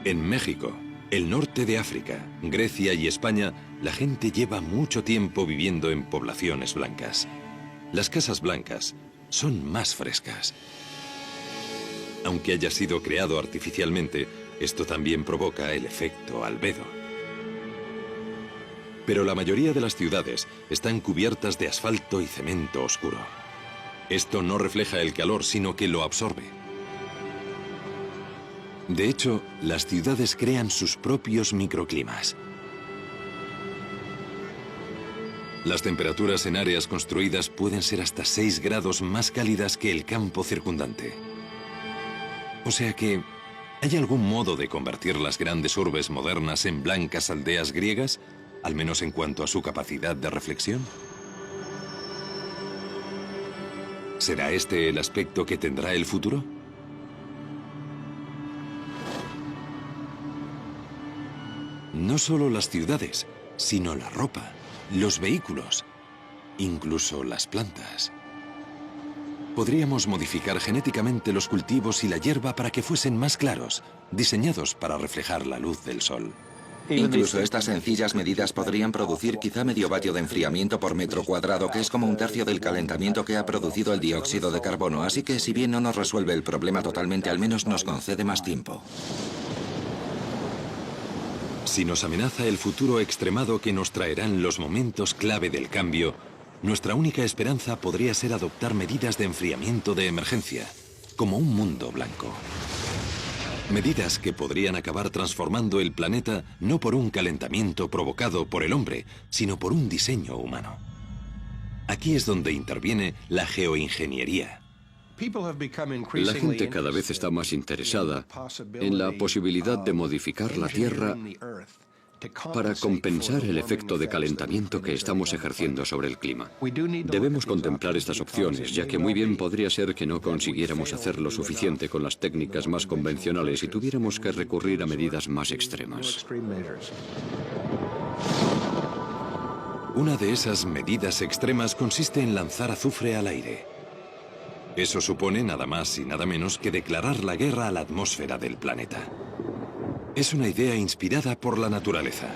En México, el norte de África, Grecia y España, la gente lleva mucho tiempo viviendo en poblaciones blancas. Las casas blancas son más frescas. Aunque haya sido creado artificialmente, esto también provoca el efecto albedo. Pero la mayoría de las ciudades están cubiertas de asfalto y cemento oscuro. Esto no refleja el calor, sino que lo absorbe. De hecho, las ciudades crean sus propios microclimas. Las temperaturas en áreas construidas pueden ser hasta 6 grados más cálidas que el campo circundante. O sea que, ¿hay algún modo de convertir las grandes urbes modernas en blancas aldeas griegas, al menos en cuanto a su capacidad de reflexión? ¿Será este el aspecto que tendrá el futuro? No solo las ciudades, sino la ropa, los vehículos, incluso las plantas. Podríamos modificar genéticamente los cultivos y la hierba para que fuesen más claros, diseñados para reflejar la luz del sol. Incluso estas sencillas medidas podrían producir quizá medio vatio de enfriamiento por metro cuadrado, que es como un tercio del calentamiento que ha producido el dióxido de carbono. Así que si bien no nos resuelve el problema totalmente, al menos nos concede más tiempo. Si nos amenaza el futuro extremado que nos traerán los momentos clave del cambio, nuestra única esperanza podría ser adoptar medidas de enfriamiento de emergencia, como un mundo blanco. Medidas que podrían acabar transformando el planeta no por un calentamiento provocado por el hombre, sino por un diseño humano. Aquí es donde interviene la geoingeniería. La gente cada vez está más interesada en la posibilidad de modificar la Tierra para compensar el efecto de calentamiento que estamos ejerciendo sobre el clima. Debemos contemplar estas opciones, ya que muy bien podría ser que no consiguiéramos hacer lo suficiente con las técnicas más convencionales y tuviéramos que recurrir a medidas más extremas. Una de esas medidas extremas consiste en lanzar azufre al aire. Eso supone nada más y nada menos que declarar la guerra a la atmósfera del planeta. Es una idea inspirada por la naturaleza.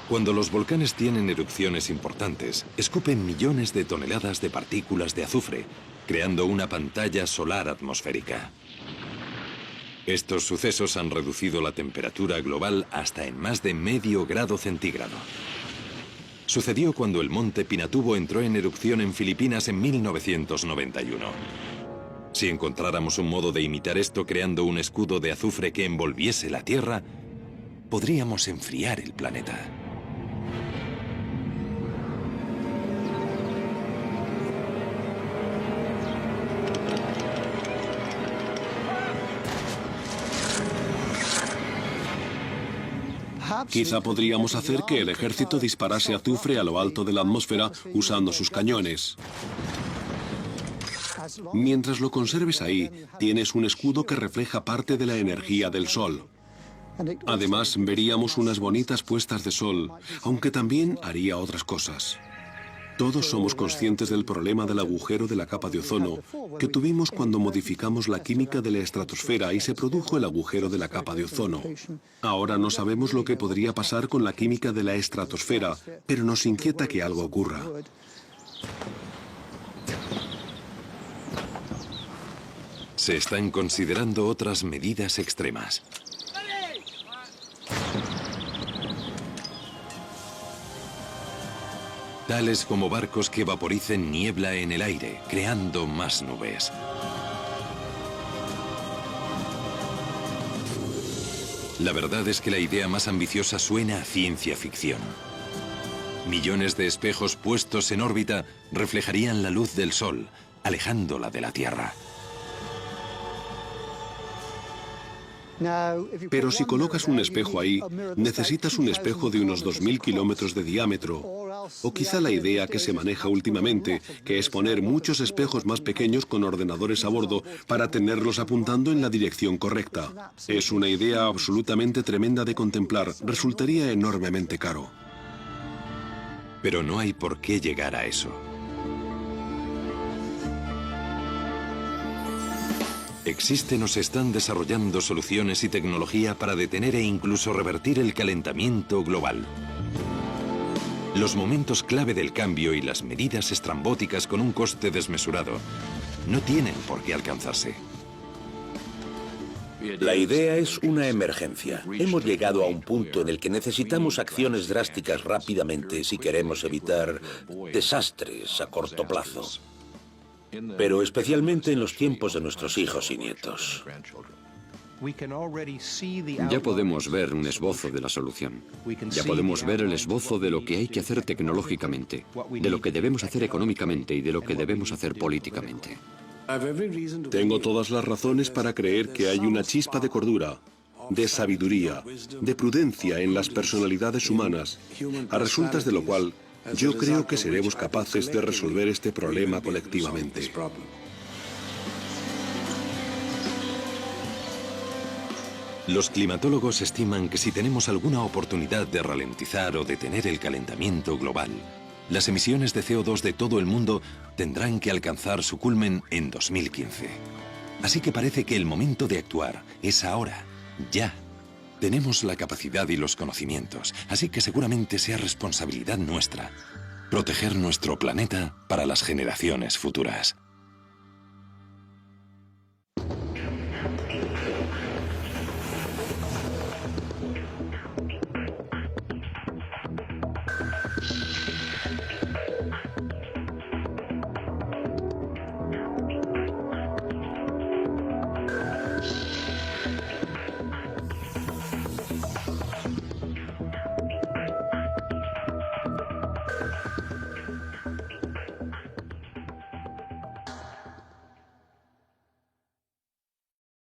Cuando los volcanes tienen erupciones importantes, escupen millones de toneladas de partículas de azufre, creando una pantalla solar atmosférica. Estos sucesos han reducido la temperatura global hasta en más de medio grado centígrado. Sucedió cuando el monte Pinatubo entró en erupción en Filipinas en 1991. Si encontráramos un modo de imitar esto creando un escudo de azufre que envolviese la Tierra, podríamos enfriar el planeta. Quizá podríamos hacer que el ejército disparase azufre a lo alto de la atmósfera usando sus cañones. Mientras lo conserves ahí, tienes un escudo que refleja parte de la energía del sol. Además, veríamos unas bonitas puestas de sol, aunque también haría otras cosas. Todos somos conscientes del problema del agujero de la capa de ozono que tuvimos cuando modificamos la química de la estratosfera y se produjo el agujero de la capa de ozono. Ahora no sabemos lo que podría pasar con la química de la estratosfera, pero nos inquieta que algo ocurra. Se están considerando otras medidas extremas. Tales como barcos que vaporicen niebla en el aire, creando más nubes. La verdad es que la idea más ambiciosa suena a ciencia ficción. Millones de espejos puestos en órbita reflejarían la luz del Sol, alejándola de la Tierra. Pero si colocas un espejo ahí, necesitas un espejo de unos 2000 kilómetros de diámetro. O quizá la idea que se maneja últimamente, que es poner muchos espejos más pequeños con ordenadores a bordo para tenerlos apuntando en la dirección correcta. Es una idea absolutamente tremenda de contemplar. Resultaría enormemente caro. Pero no hay por qué llegar a eso. Existen o se están desarrollando soluciones y tecnología para detener e incluso revertir el calentamiento global. Los momentos clave del cambio y las medidas estrambóticas con un coste desmesurado no tienen por qué alcanzarse. La idea es una emergencia. Hemos llegado a un punto en el que necesitamos acciones drásticas rápidamente si queremos evitar desastres a corto plazo. Pero especialmente en los tiempos de nuestros hijos y nietos. Ya podemos ver un esbozo de la solución. Ya podemos ver el esbozo de lo que hay que hacer tecnológicamente, de lo que debemos hacer económicamente y de lo que debemos hacer políticamente. Tengo todas las razones para creer que hay una chispa de cordura, de sabiduría, de prudencia en las personalidades humanas, a resultas de lo cual yo creo que seremos capaces de resolver este problema colectivamente. Los climatólogos estiman que si tenemos alguna oportunidad de ralentizar o detener el calentamiento global, las emisiones de CO2 de todo el mundo tendrán que alcanzar su culmen en 2015. Así que parece que el momento de actuar es ahora, ya. Tenemos la capacidad y los conocimientos, así que seguramente sea responsabilidad nuestra proteger nuestro planeta para las generaciones futuras.